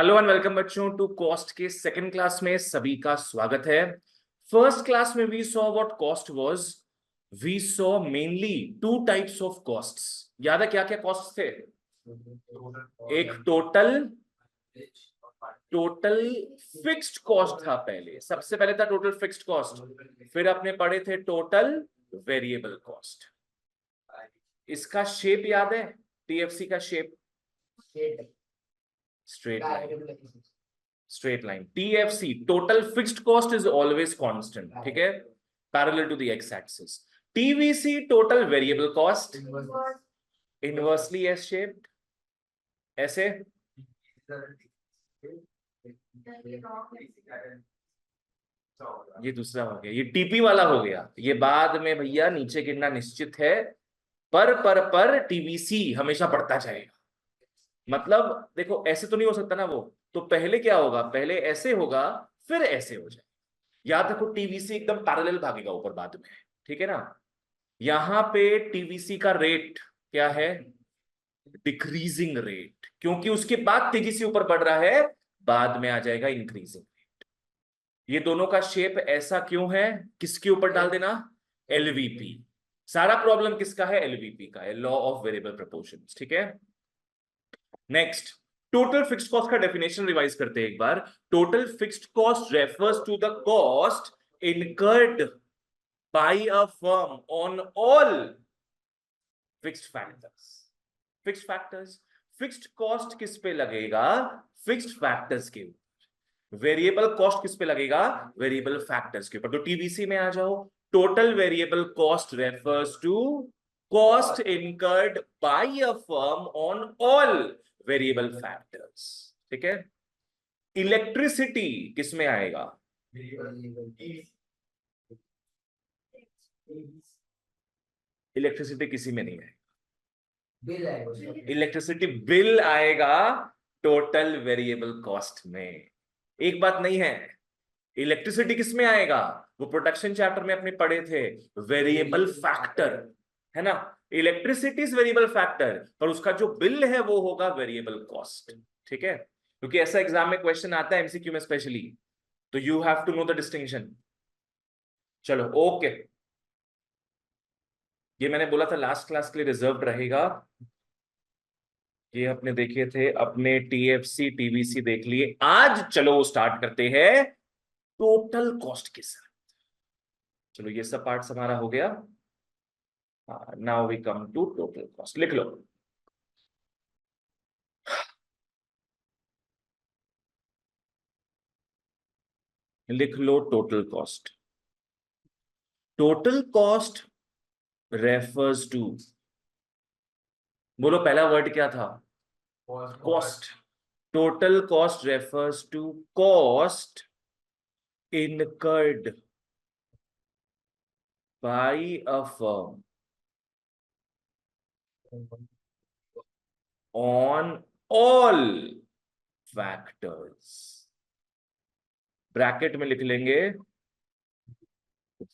Hello and welcome बच्चों to cost के second class में सभी का स्वागत है। फर्स्ट क्लास में we saw what cost was. We saw mainly two types of costs. याद है क्या क्या कॉस्ट्स थे? एक टोटल टोटल फिक्स्ड कॉस्ट था। पहले सबसे पहले था टोटल फिक्स्ड कॉस्ट, फिर अपने पढ़े थे टोटल वेरिएबल कॉस्ट। इसका शेप याद है? टीएफसी का shape straight line. TFC total fixed cost is always constant, ठीक है, parallel to the X axis. TVC total variable cost inversely S shaped, ऐसे। ये दूसरा हो गया, ये टीपी वाला हो गया। ये बाद में भैया नीचे गिरना निश्चित है, पर टीवीसी हमेशा बढ़ता जाएगा। मतलब देखो ऐसे तो नहीं हो सकता ना वो, तो पहले क्या होगा, पहले ऐसे होगा फिर ऐसे हो जाए। याद रखो टीवीसी एकदम पैरेलल भागेगा ऊपर बाद में, ठीक है ना। यहां पे टीवीसी का रेट क्या है? डिक्रीजिंग रेट, क्योंकि उसके बाद तेजी से ऊपर बढ़ रहा है, बाद में आ जाएगा इंक्रीजिंग रेट। ये दोनों का शेप ऐसा क्यों है? किसके ऊपर डाल देना? एलवीपी। सारा प्रॉब्लम किसका है? एलवीपी का है, लॉ ऑफ वेरिएबल प्रोपोर्शंस, ठीक है। नेक्स्ट, टोटल फिक्स्ड कॉस्ट का डेफिनेशन रिवाइज करते हैं एक बार। Total fixed cost refers to the cost incurred by a firm on all fixed factors. Fixed factors, fixed cost किस पे लगेगा? फिक्स्ड फैक्टर्स के ऊपर। वेरिएबल कॉस्ट किस पे लगेगा? वेरिएबल फैक्टर्स के ऊपर। तो टीवीसी में आ जाओ। Total variable cost refers to cost incurred by a firm on all variable factors, ठीक है। इलेक्ट्रिसिटी किस में आएगा? इलेक्ट्रिसिटी किसी में नहीं आएगा। इलेक्ट्रिसिटी बिल आएगा टोटल वेरिएबल कॉस्ट में। एक बात नहीं है, इलेक्ट्रिसिटी किस में आएगा? वो प्रोडक्शन चैप्टर में अपने पढ़े थे, वेरिएबल फैक्टर, है ना। इलेक्ट्रिसिटी इज वेरिएबल फैक्टर, पर उसका जो बिल है वो होगा वेरिएबल कॉस्ट, ठीक है। क्योंकि ऐसा एग्जाम में क्वेश्चन आता है एमसीक्यू में स्पेशली, तो you have to know the distinction. चलो ओके, ये मैंने बोला था लास्ट क्लास के लिए रिजर्व रहेगा। ये अपने देखे थे, अपने टीएफसी टीवीसी देख लिए। आज चलो स्टार्ट करते हैं टोटल कॉस्ट के साथ। चलो ये सब पार्ट्स हमारा हो गया। Now we come to total cost. लिख लो, लिख लो total cost. Total cost refers to, बोलो पहला वर्ड क्या था? Cost. Total cost refers to cost incurred by a firm on all factors। Bracket में लिख लेंगे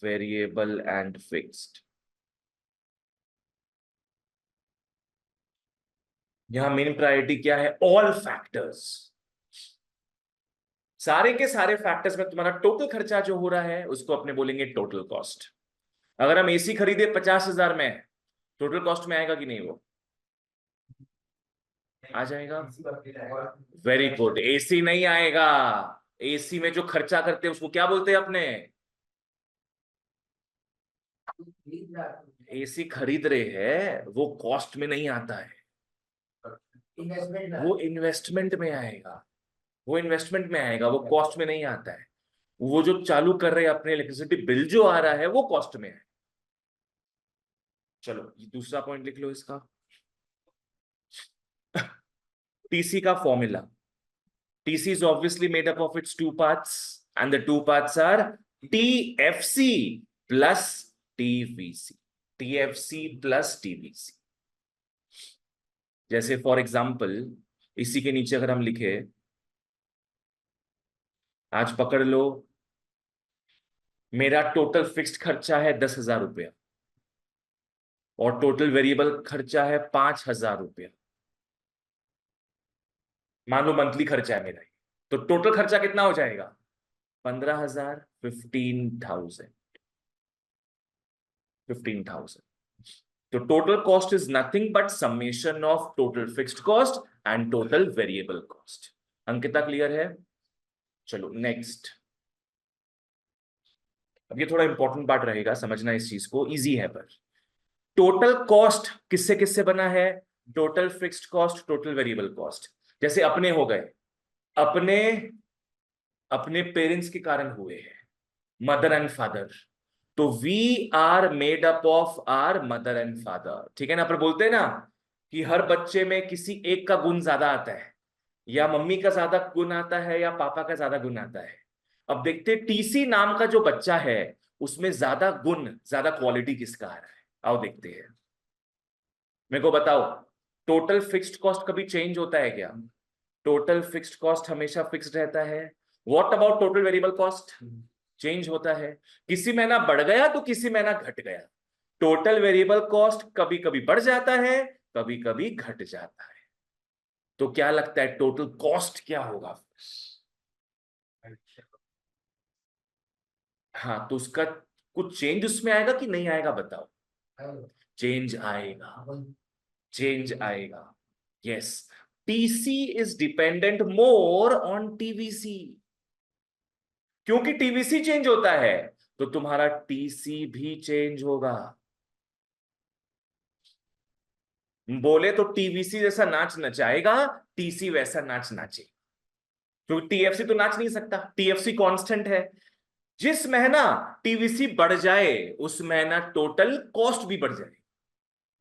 वेरिएबल एंड फिक्स्ड। यहां मेन प्रायोरिटी क्या है? All factors. सारे के सारे फैक्टर्स में तुम्हारा टोटल खर्चा जो हो रहा है उसको अपने बोलेंगे टोटल कॉस्ट। अगर हम एसी खरीदे 50,000 में, टोटल कॉस्ट में आएगा कि नहीं? वो आ जाएगा। वेरी गुड, एसी नहीं आएगा। एसी में जो खर्चा करते हैं उसको क्या बोलते हैं अपने? एसी खरीद रहे हैं, वो कॉस्ट में नहीं आता है, वो इन्वेस्टमेंट में आएगा। वो इन्वेस्टमेंट में आएगा, वो कॉस्ट में नहीं आता है। वो जो चालू कर रहे हैं अपने इलेक्ट्रिसिटी बिल जो आ रहा है वो कॉस्ट में है। चलो ये दूसरा पॉइंट लिख लो इसका। टीसी का formula, TC is obviously made up of its two parts, and the two parts are TFC plus TVC। TFC plus TVC। जैसे फॉर एग्जाम्पल इसी के नीचे अगर हम लिखे, आज पकड़ लो मेरा टोटल फिक्स्ड खर्चा है 10,000 रुपया और टोटल वेरिएबल खर्चा है 5,000 रुपया। मान लो मंथली खर्चा है मेरा, तो टोटल खर्चा कितना हो जाएगा? 15,000, 15,000, 15,000। तो total cost is nothing but summation of total fixed cost and total variable cost. Ankita clear है? चलो नेक्स्ट। अब ये थोड़ा इंपॉर्टेंट पार्ट रहेगा, समझना इस चीज को, इजी है पर। टोटल कॉस्ट किससे किससे बना है? Total fixed cost, total variable cost. जैसे अपने हो गए, अपने अपने पेरेंट्स के कारण हुए हैं, मदर एंड फादर, तो we are made up of our mother and father, ठीक है ना? पर बोलते हैं ना कि हर बच्चे में किसी एक का गुण ज्यादा आता है, या मम्मी का ज्यादा गुण आता है या पापा का ज्यादा गुण आता है। अब देखते टीसी नाम का जो बच्चा है उसमें ज्यादा गुण, ज्यादा क्वालिटी किसका आ रहा है? आओ देखते हैं। मेरे को बताओ, टोटल फिक्स्ड कॉस्ट कभी चेंज होता है क्या? टोटल फिक्स्ड कॉस्ट हमेशा फिक्स्ड रहता है। What about total variable cost? Change होता है। किसी महीना बढ़ गया तो किसी महीना घट गया। टोटल वेरिएबल कॉस्ट कभी कभी बढ़ जाता है, कभी कभी घट जाता है। तो क्या लगता है टोटल कॉस्ट क्या होगा? हाँ, तो उसका कुछ चेंज उसमें आएगा कि नहीं आएगा बताओ? चेंज आएगा, चेंज आएगा। Yes, TC is dependent more on TVC. क्योंकि टीवीसी चेंज होता है तो तुम्हारा टीसी भी चेंज होगा। बोले तो टीवीसी जैसा नाच नचाएगा, टीसी वैसा नाच नाचे। क्योंकि टीएफसी तो नाच नहीं सकता, टीएफसी कांस्टेंट है। जिस महीना टीवीसी बढ़ जाए उस महीना टोटल कॉस्ट भी बढ़ जाए,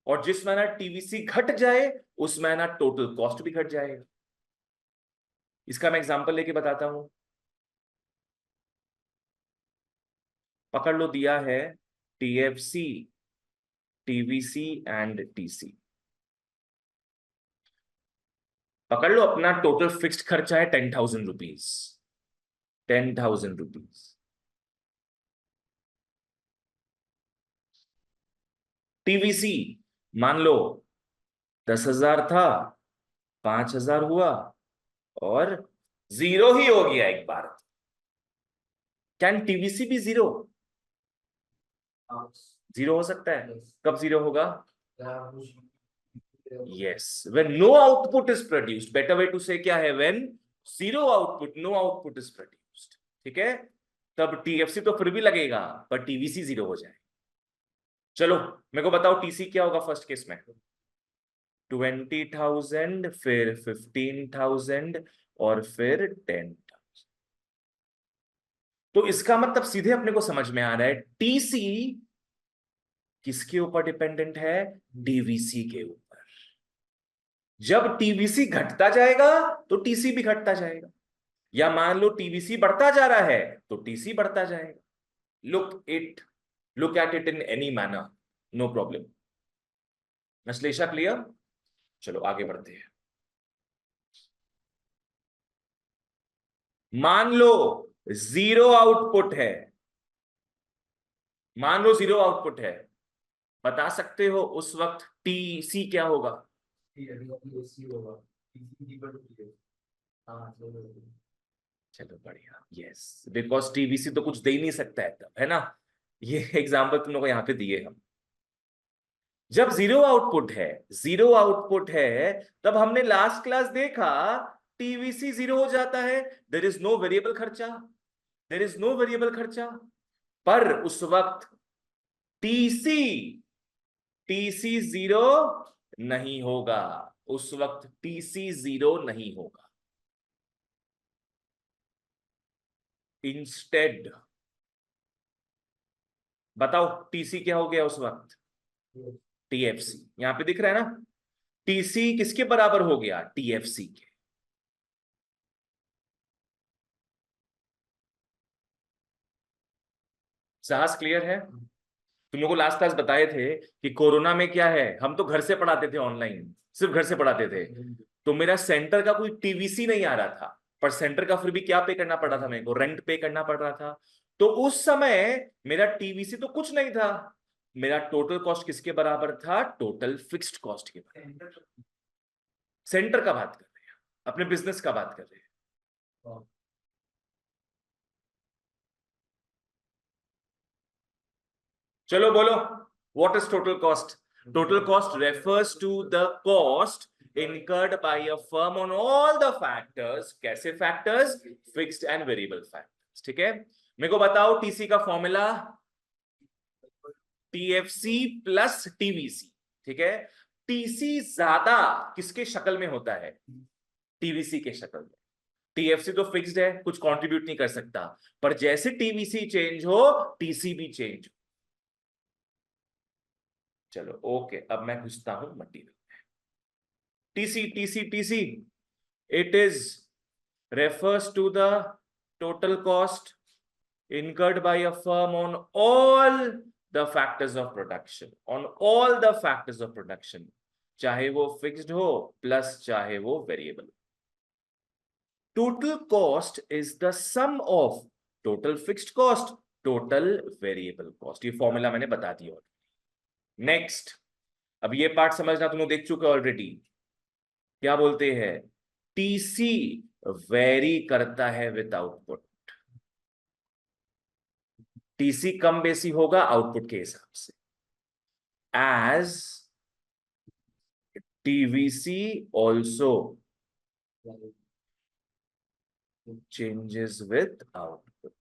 और जिस महीना टीवीसी घट जाए उस महीना टोटल कॉस्ट भी घट जाएगा। इसका मैं एग्जांपल लेके बताता हूं। पकड़ लो, दिया है टीएफसी, टीवीसी एंड टीसी। पकड़ लो, अपना टोटल फिक्स्ड खर्चा है 10,000 रुपीज, 10,000 रुपीज। टीवीसी मान लो 10,000 था, 5,000 हुआ, और जीरो ही हो गया एक बार। कैन टीवीसी भी जीरो? जीरो हो सकता है। कब जीरो होगा? Yes, when no output is produced. Better way to say क्या है? When zero output, no output is produced, ठीक है? तब टीएफसी तो फिर भी लगेगा, पर टीवीसी जीरो हो जाए। चलो मेरे को बताओ टीसी क्या होगा फर्स्ट केस में? 20,000, फिर 15,000, और फिर 10,000। तो इसका मतलब सीधे अपने को समझ में आ रहा है टीसी किसके ऊपर डिपेंडेंट है? डीवीसी के ऊपर। जब टीवीसी घटता जाएगा तो टीसी भी घटता जाएगा, या मान लो टीवीसी बढ़ता जा रहा है तो टीसी बढ़ता जाएगा। Look at it in any manner, no problem. नश्लेषा क्लियर? चलो आगे बढ़ते हैं। मान लो जीरो आउटपुट है, मान लो जीरो आउटपुट है, बता सकते हो उस वक्त टीसी क्या होगा? चलो बढ़िया, यस, बिकॉज टीवीसी तो कुछ दे ही नहीं सकता है तब, है ना? ये एग्जाम्पल तुम लोग को यहां पे दिए हम। जब जीरो आउटपुट है, जीरो आउटपुट है, तब हमने लास्ट क्लास देखा टीवीसी जीरो हो जाता है। देयर इज नो वेरिएबल खर्चा, देयर इज नो वेरिएबल खर्चा। पर उस वक्त टीसी टीसी जीरो नहीं होगा, उस वक्त टीसी जीरो नहीं होगा। इंस्टेड बताओ टीसी क्या हो गया उस वक्त? टीएफसी। यहां पे दिख रहा है ना, टीसी किसके बराबर हो गया? टीएफसी के। साहस क्लियर है? तुम लोगों को लास्ट क्लास बताए थे कि कोरोना में क्या है, हम तो घर से पढ़ाते थे ऑनलाइन, सिर्फ घर से पढ़ाते थे। तो मेरा सेंटर का कोई टीवीसी नहीं आ रहा था, पर सेंटर का फिर भी क्या पे करना पड़ रहा था? मेरे को रेंट पे करना पड़ रहा था। तो उस समय मेरा टीवीसी तो कुछ नहीं था, मेरा टोटल कॉस्ट किसके बराबर था? टोटल फिक्स्ड कॉस्ट के बराबर। सेंटर का बात कर रहे हैं। अपने बिजनेस का बात कर रहे हैं। चलो बोलो, what is total cost? Total cost refers to the cost incurred by a firm on all the factors। कैसे factors? Fixed and variable factors. ठीक है, मेरे को बताओ टीसी का फॉर्मूला, टीएफसी प्लस टीवीसी। ठीक है, टीसी ज्यादा किसके शक्ल में होता है? टीवीसी के शक्ल में। टीएफसी तो फिक्स्ड है, कुछ कंट्रीब्यूट नहीं कर सकता, पर जैसे टीवीसी चेंज हो टीसी भी चेंज हो। चलो ओके, अब मैं घुसता हूं material. TC TC TC, it is refers to the total cost incurred by a firm on all the factors of production, on all the factors of production, चाहे वो फिक्स्ड हो प्लस चाहे वो variable. Total cost is the sum of total fixed cost, total variable cost. ये formula मैंने बता दिया। Next, अब ये पार्ट समझना, तुम लोग देख चुके ऑलरेडी। क्या बोलते हैं? टीसी वेरी करता है विद आउटपुट। टीसी कम बेसी होगा आउटपुट के हिसाब से, as TVC also changes with output.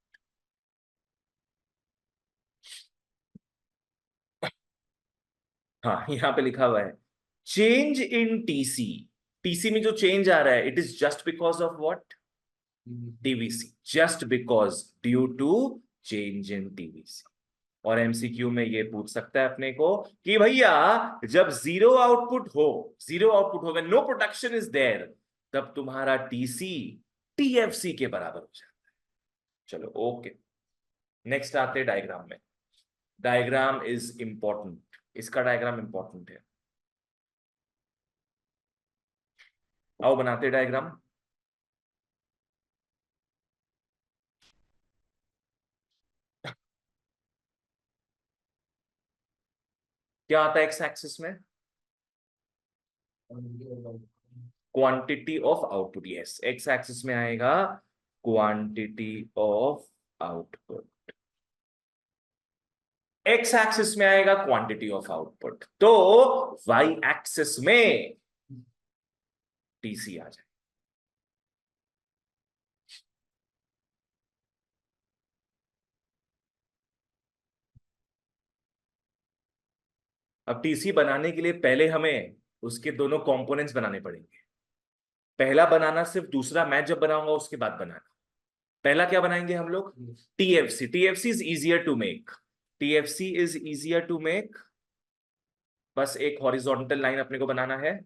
हाँ, यहां पे लिखा हुआ है चेंज इन टीसी। टीसी में जो चेंज आ रहा है, it is just because of what? TVC, just because, due to change in TVC. और एमसीक्यू में ये पूछ सकता है अपने को कि भैया जब जीरो आउटपुट हो, जीरो आउटपुट हो, नो प्रोडक्शन इज देयर, तब तुम्हारा टीसी टीएफसी के बराबर हो जाता है। चलो ओके, नेक्स्ट आते हैं डायग्राम में। डायग्राम इज इंपॉर्टेंट, इसका डायग्राम इंपॉर्टेंट है। आओ बनाते डायग्राम। क्या आता है एक्स एक्सिस में? Quantity of output. Yes, x axis में आएगा quantity of output, x axis में आएगा क्वांटिटी ऑफ आउटपुट, तो वाई एक्सिस में टीसी आ जाए। अब टीसी बनाने के लिए पहले हमें उसके दोनों कंपोनेंट्स बनाने पड़ेंगे। पहला बनाना सिर्फ, दूसरा मैं जब बनाऊंगा उसके बाद बनाना। पहला क्या बनाएंगे हम लोग? TFC. TFC is easier to make, TFC is easier to make. बस एक हॉरिजॉन्टल लाइन अपने को बनाना है।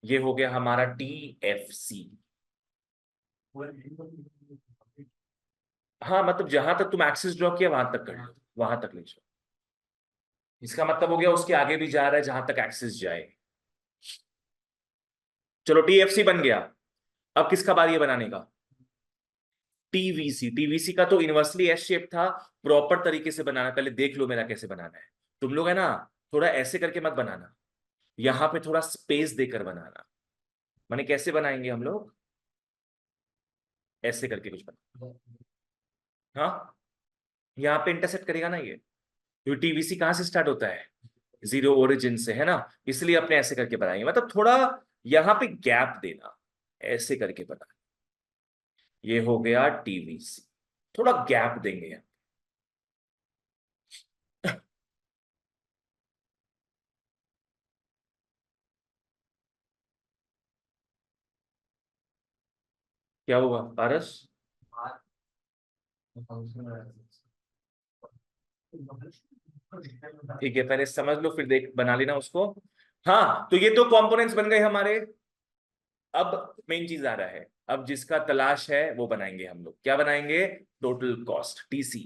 ये हो गया हमारा टीएफसी। हाँ, मतलब जहां तक तुम एक्सिस ड्रॉ किया वहां तक कर लो, वहां तक ले जाओ। इसका मतलब हो गया उसके आगे भी जा रहा है जहां तक एक्सिस जाए। चलो टीएफसी बन गया। अब किसका बारी है बनाने का? टीवीसी। टीवीसी का तो इनवर्सली एस शेप था, प्रॉपर तरीके से बनाना। पहले देख लो मेरा कैसे बनाना है। तुम लोग है ना, थोड़ा ऐसे करके मत बनाना, यहां पे थोड़ा स्पेस देकर बनाना। माने कैसे बनाएंगे हम लोग? ऐसे करके कुछ बना। हाँ, यहाँ पे इंटरसेक्ट करेगा ना ये, तो टीवीसी कहां से स्टार्ट होता है? जीरो ओरिजिन से, है ना। इसलिए अपने ऐसे करके बनाएंगे, मतलब थोड़ा यहां पे गैप देना, ऐसे करके बना। ये हो गया टीवीसी, थोड़ा गैप देंगे। क्या हुआ पारस? ठीक है, पहले समझ लो फिर देख बना लेना उसको। हाँ, तो ये तो कंपोनेंट्स बन गए हमारे। अब मेन चीज आ रहा है, अब जिसका तलाश है वो बनाएंगे हम लोग। क्या बनाएंगे? Total cost, TC.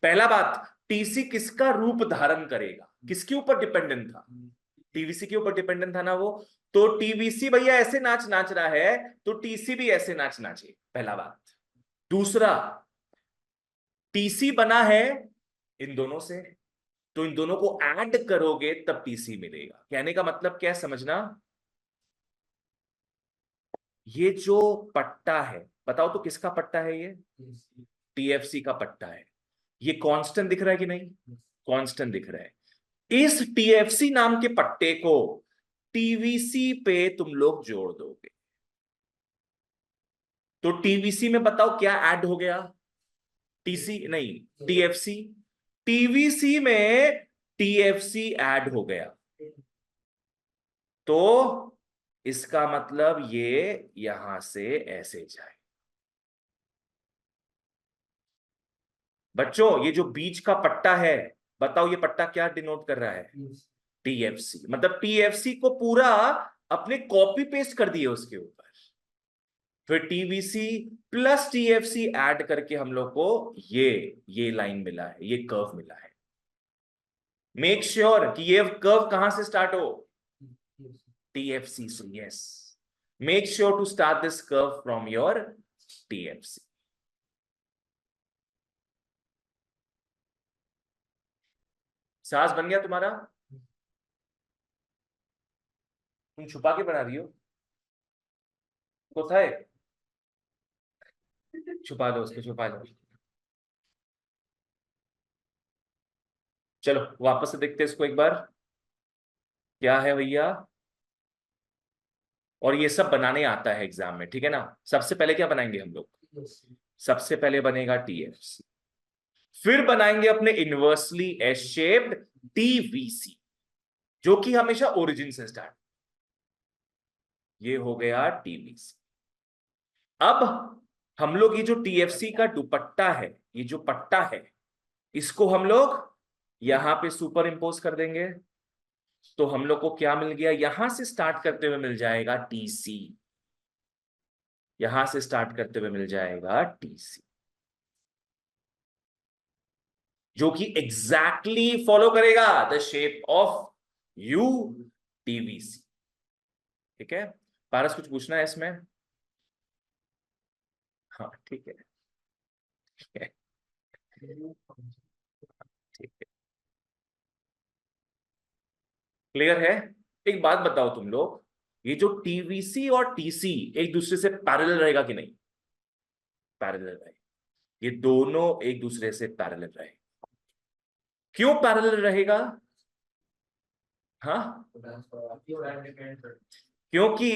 पहला बात, टीसी किसका रूप धारण करेगा? किसके ऊपर डिपेंडेंट था? टीवीसी के ऊपर डिपेंडेंट था ना वो। तो टीवीसी भैया ऐसे नाच नाच रहा है, तो टीसी भी ऐसे नाच नाचे, पहला बात। दूसरा, टीसी बना है इन दोनों से, तो इन दोनों को ऐड करोगे तब टीसी मिलेगा। कहने का मतलब क्या है, समझना। ये जो पट्टा है, बताओ तो किसका पट्टा है ये? टीएफसी का पट्टा है। ये कांस्टेंट दिख रहा है कि नहीं? कांस्टेंट दिख रहा है। इस टीएफसी नाम के पट्टे को टीवीसी पे तुम लोग जोड़ दोगे, तो टीवीसी में बताओ क्या ऐड हो गया? टीसी नहीं, टीएफसी। टीवीसी में टीएफसी ऐड हो गया, तो इसका मतलब ये यहां से ऐसे जाए। बच्चों ये जो बीच का पट्टा है, बताओ ये पट्टा क्या डिनोट कर रहा है? टीएफसी। मतलब टीएफसी को पूरा अपने कॉपी पेस्ट कर दिए उसके ऊपर, फिर टीवीसी प्लस टीएफसी ऐड करके हम लोग को ये लाइन मिला है, ये कर्व मिला है। मेक श्योर कि ये कर्व कहां से स्टार्ट हो? टीएफसी से। Yes, make sure to start this curve from your TFC. सास बन गया तुम्हारा? तुम छुपा के बना रही हो? कोথায়? छुपा दो उसको, छुपा दो। चलो वापस से देखते हैं इसको एक बार, क्या है भैया। और ये सब बनाने आता है एग्जाम में, ठीक है ना। सबसे पहले क्या बनाएंगे हम लोग? सबसे पहले बनेगा टीएफसी, फिर बनाएंगे अपने इनवर्सली एस शेप्ड टीवीसी, जो कि हमेशा ओरिजिन से स्टार्ट। ये हो गया टीवीसी। अब हम लोग ये जो टीएफसी का दुपट्टा है, ये जो पट्टा है, इसको हम लोग यहां पे सुपर इंपोज कर देंगे, तो हम लोग को क्या मिल गया? यहां से स्टार्ट करते हुए मिल जाएगा टीसी, यहां से स्टार्ट करते हुए मिल जाएगा टीसी, जो कि एग्जैक्टली फॉलो करेगा the shape of you TVC. ठीक है, पारस कुछ पूछना है इसमें? हाँ ठीक है, ठीक है, ठीक है, क्लियर है। एक बात बताओ तुम लोग, ये जो टीवीसी और टीसी एक दूसरे से पैरेलल रहेगा कि नहीं? पैरेलल रहेगा। ये दोनों एक दूसरे से पैरेलल रहेगा। क्यों पैरेलल रहेगा? हाँ, क्योंकि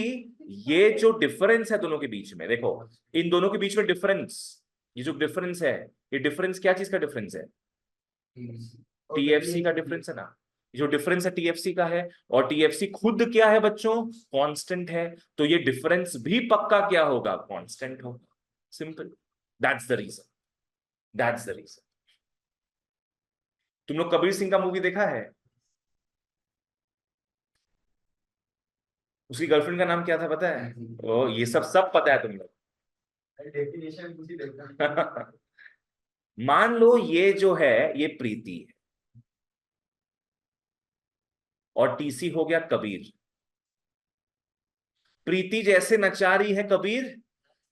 ये जो डिफरेंस है दोनों के बीच में, देखो इन दोनों के बीच में डिफरेंस, ये जो डिफरेंस है, ये डिफरेंस क्या चीज का डिफरेंस है? टीएफसी का डिफरेंस है ना। जो डिफरेंस है टीएफसी का है, और टीएफसी खुद क्या है बच्चों? कांस्टेंट है, तो ये डिफरेंस भी पक्का क्या होगा? कांस्टेंट होगा। Simple, that's the reason, that's the reason. तुम लोग कबीर सिंह का मूवी देखा है? उसकी गर्लफ्रेंड का नाम क्या था पता है? ओ, ये सब पता है तुम लोग। मान लो ये जो है ये प्रीति है, और टीसी हो गया कबीर। प्रीति जैसे नचा रही है कबीर,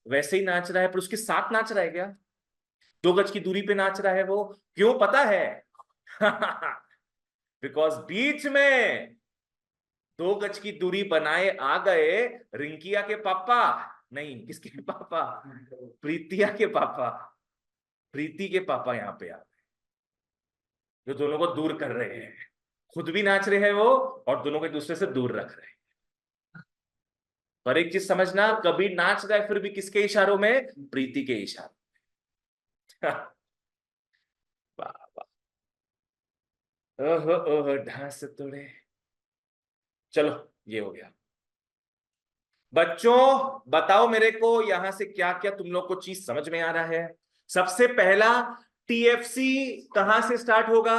वैसे ही नाच रहा है, पर उसके साथ नाच रहा है क्या? 2 गज की दूरी पे नाच रहा है वो। क्यों पता है? बिकॉज बीच में 2 गज की दूरी बनाए आ गए रिंकिया के पापा, नहीं किसके पापा? प्रीतिया के पापा। प्रीति के पापा यहाँ पे आ गए, जो दोनों को दूर कर रहे हैं। खुद भी नाच रहे हैं वो, और दोनों को एक दूसरे से दूर रख रहे हैं। पर एक चीज समझना, कबीर नाच रहा है फिर भी किसके इशारों में? प्रीति के इशारों। वाह वाह, ओहो ओहो ढांस तोड़े। चलो ये हो गया। बच्चों बताओ मेरे को यहां से क्या क्या तुम लोग को चीज समझ में आ रहा है? सबसे पहला, टीएफसी कहां से स्टार्ट होगा?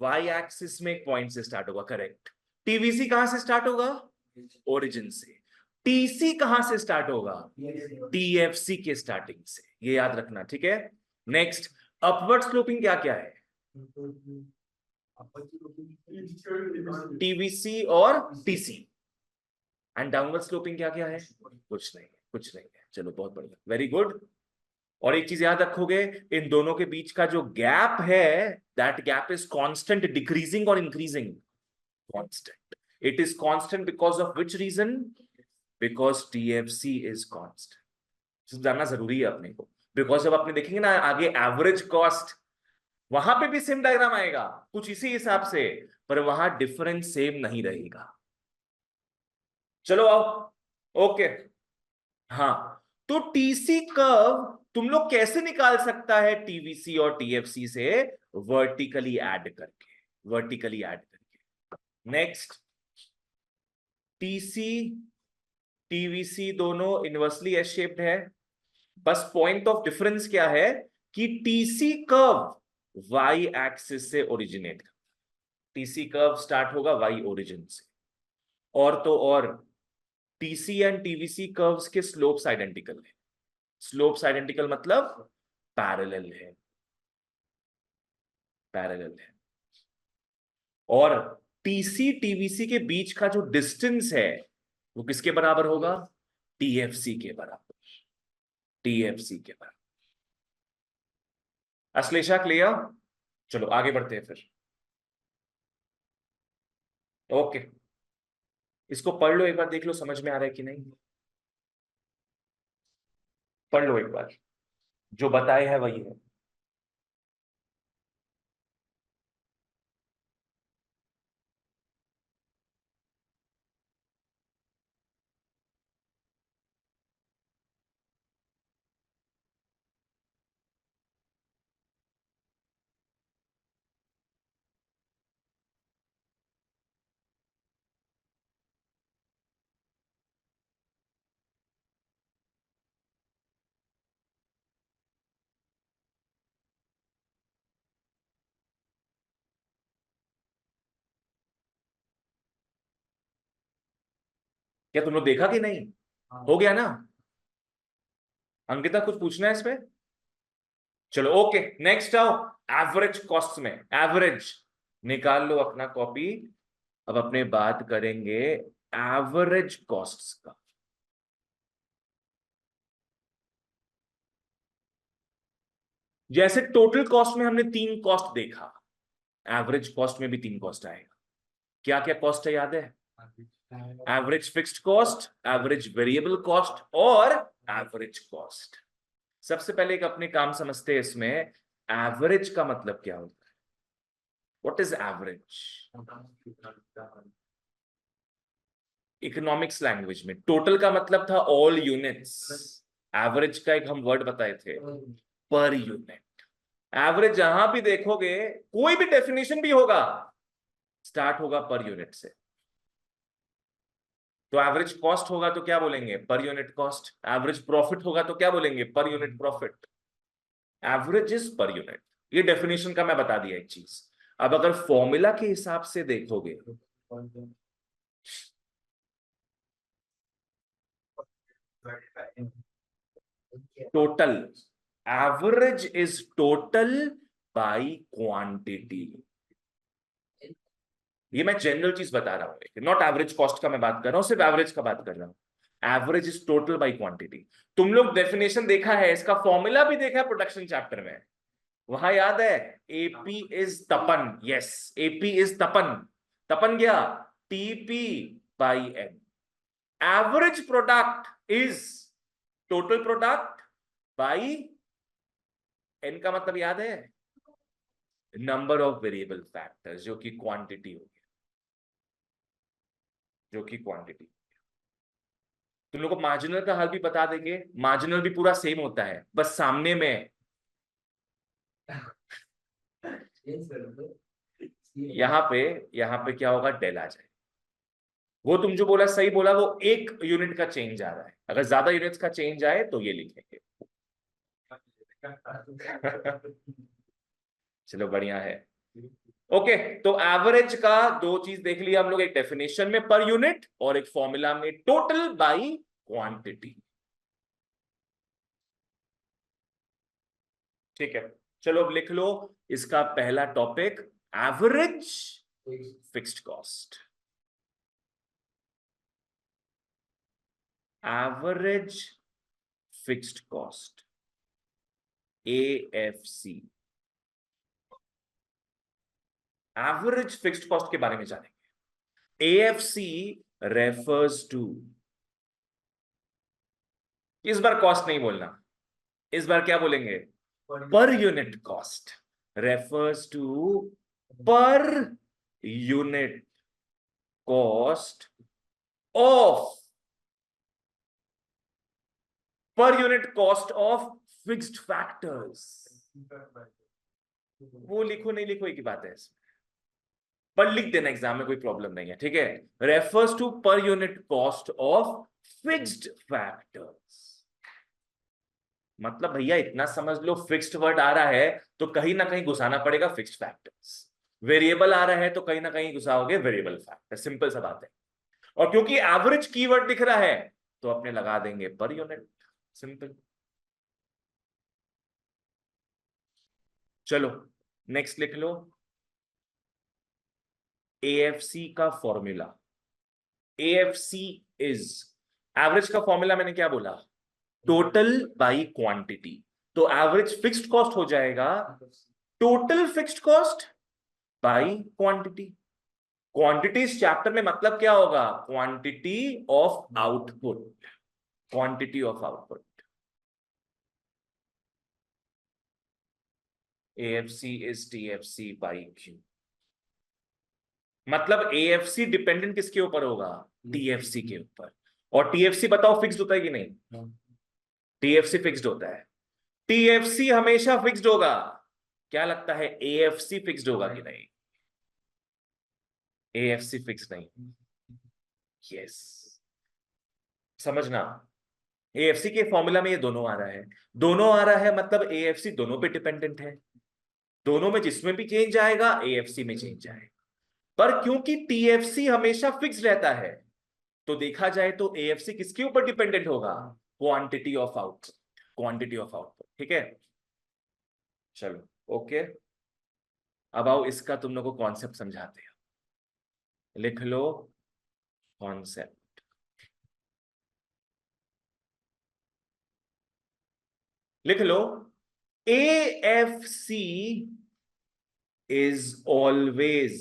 वाई एक्सिस में एक पॉइंट से स्टार्ट होगा, करेक्ट। टीवीसी कहां से स्टार्ट होगा? ओरिजिन से। टीसी कहां से स्टार्ट होगा? टीएफसी के स्टार्टिंग से, ये याद रखना, ठीक है। नेक्स्ट, अपवर्ड स्लोपिंग क्या क्या है? टीवीसी और टीसी। एंड डाउनवर्ड स्लोपिंग क्या क्या है? कुछ नहीं है, कुछ नहीं है। चलो बहुत बढ़िया, वेरी गुड। और एक चीज याद रखोगे, इन दोनों के बीच का जो गैप है, that gap is constant, decreasing और increasing? Constant. It is constant because of which reason? Because TFC is constant. जानना जरूरी है अपने को, बिकॉज जब आपने देखेंगे ना आगे एवरेज कॉस्ट, वहां पे भी सेम डायग्राम आएगा कुछ इसी हिसाब से, पर वहां डिफरेंस सेम नहीं रहेगा। चलो आओ। ओके। हाँ, तो टीसी कर्व तुम लोग कैसे निकाल सकता है टीवीसी और टीएफसी से? वर्टिकली ऐड करके, वर्टिकली ऐड करके। नेक्स्ट, टीसी टीवीसी दोनों इनवर्सली एस शेप्ड है, बस पॉइंट ऑफ डिफरेंस क्या है कि टीसी कर्व वाई एक्सिस से ओरिजिनेट, टीसी कर्व स्टार्ट होगा वाई ओरिजिन से, और तो और टीसी एंड टीवीसी कर्व्स के स्लोप्स आइडेंटिकल है। स्लोप्स आइडेंटिकल मतलब पैरेलल है, पैरेलल है। और टीसी टीवीसी के बीच का जो डिस्टेंस है वो किसके बराबर होगा? टीएफसी के बराबर, टीएफसी के बराबर। अश्लेषा क्लियर? चलो आगे बढ़ते हैं फिर। ओके, इसको पढ़ लो एक बार, देख लो समझ में आ रहा है कि नहीं। पढ़ लो एक बार, जो बताए है वही है। क्या तुम लोग देखा कि नहीं? हो गया ना? अंकिता कुछ पूछना है इस पे? चलो ओके, नेक्स्ट आओ। एवरेज कॉस्ट में, एवरेज निकाल लो अपना कॉपी। अब अपने बात करेंगे एवरेज कॉस्ट्स का। जैसे टोटल कॉस्ट में हमने तीन कॉस्ट देखा, एवरेज कॉस्ट में भी तीन कॉस्ट आएगा। क्या क्या कॉस्ट है याद है? Average fixed cost, average variable cost और एवरेज कॉस्ट। सबसे पहले एक अपने काम समझते हैं इसमें, एवरेज का मतलब क्या होता है? What is average? Economics language में टोटल का मतलब था ऑल यूनिट्स, एवरेज का एक हम वर्ड बताए थे, पर यूनिट। एवरेज जहां भी देखोगे, कोई भी डेफिनेशन भी होगा, स्टार्ट होगा पर यूनिट से। तो एवरेज कॉस्ट होगा तो क्या बोलेंगे? Per unit cost. Average profit होगा तो क्या बोलेंगे? Per unit profit. Average is per unit. ये डेफिनेशन का मैं बता दिया एक चीज। अब अगर फॉर्मूला के हिसाब से देखोगे, total, average is total by quantity. ये मैं जनरल चीज बता रहा हूं, नॉट एवरेज कॉस्ट का मैं बात कर रहा हूं, सिर्फ एवरेज का बात कर रहा हूं। Average is total by quantity. तुम लोग डेफिनेशन देखा है, इसका फॉर्मूला भी देखा है प्रोडक्शन चैप्टर में, वहां याद है? एपी इज तपन, यस, एपी इज तपन। तपन गया TP by N. Average product is total product by N, का मतलब याद है? नंबर ऑफ वेरिएबल फैक्टर्स, जो कि क्वांटिटी हो गया, जो कि क्वांटिटी। तुम लोग को मार्जिनल का हल भी बता देंगे, मार्जिनल भी पूरा सेम होता है, बस सामने में यहाँ पे, यहाँ पे क्या होगा? डेल आ जाए। वो तुम जो बोला सही बोला, वो एक यूनिट का चेंज आ रहा है, अगर ज्यादा यूनिट्स का चेंज आए तो ये लिखेंगे। चलो बढ़िया है। ओके, तो एवरेज का दो चीज देख लिया हम लोग, एक डेफिनेशन में पर यूनिट और एक फॉर्मूला में टोटल बाई क्वांटिटी। ठीक है, चलो अब लिख लो इसका पहला topic, average fixed cost. Average fixed cost, AFC. Average fixed cost के बारे में जानेंगे। एएफसी रेफर्स टू इस बार कॉस्ट नहीं बोलना, इस बार क्या बोलेंगे? Per unit cost refers to per unit cost of, per unit cost of fixed factors. वो लिखो नहीं लिखो एक ही बात है इसमें, पर लिख देना एग्जाम में, कोई प्रॉब्लम नहीं है, ठीक है। Refers to per unit cost of fixed factors. मतलब भैया इतना समझ लो, फिक्स्ड वर्ड आ रहा है तो कहीं ना कहीं घुसाना पड़ेगा फिक्स्ड फैक्टर्स, वेरिएबल आ रहा है तो कहीं ना कहीं घुसाओगे वेरिएबल फैक्टर, सिंपल सा बात है। और क्योंकि एवरेज कीवर्ड दिख रहा है तो अपने लगा देंगे पर यूनिट, सिंपल। चलो नेक्स्ट लिख लो, एएफसी का फॉर्मूला। एएफसी इज, एवरेज का फॉर्मूला मैंने क्या बोला? Total by quantity. तो एवरेज फिक्स्ड कॉस्ट हो जाएगा total fixed cost by quantity. Quantity इस चैप्टर में मतलब क्या होगा? Quantity of output, quantity of output. AFC is TFC by Q. मतलब एएफसी डिपेंडेंट किसके ऊपर होगा? टीएफसी के ऊपर। और टीएफसी बताओ फिक्स्ड होता है कि नहीं? टीएफसी फिक्स्ड होता है। टीएफसी हमेशा फिक्स्ड होगा। क्या लगता है, एएफसी फिक्स्ड होगा कि नहीं? एएफसी फिक्स नहीं। यस, समझना, एएफसी के फॉर्मूला में ये दोनों आ रहा है, दोनों आ रहा है मतलब एएफसी दोनों पे डिपेंडेंट है, दोनों में जिसमें भी चेंज आएगा एएफसी में चेंज आएगा। पर क्योंकि टीएफसी हमेशा फिक्स रहता है तो देखा जाए तो एएफसी किसके ऊपर डिपेंडेंट होगा? Quantity of output, quantity of output, ठीक है। चलो ओके, अब आओ इसका तुम लोगों को कॉन्सेप्ट समझाते हैं। लिख लो कॉन्सेप्ट। लिख लो, AFC is always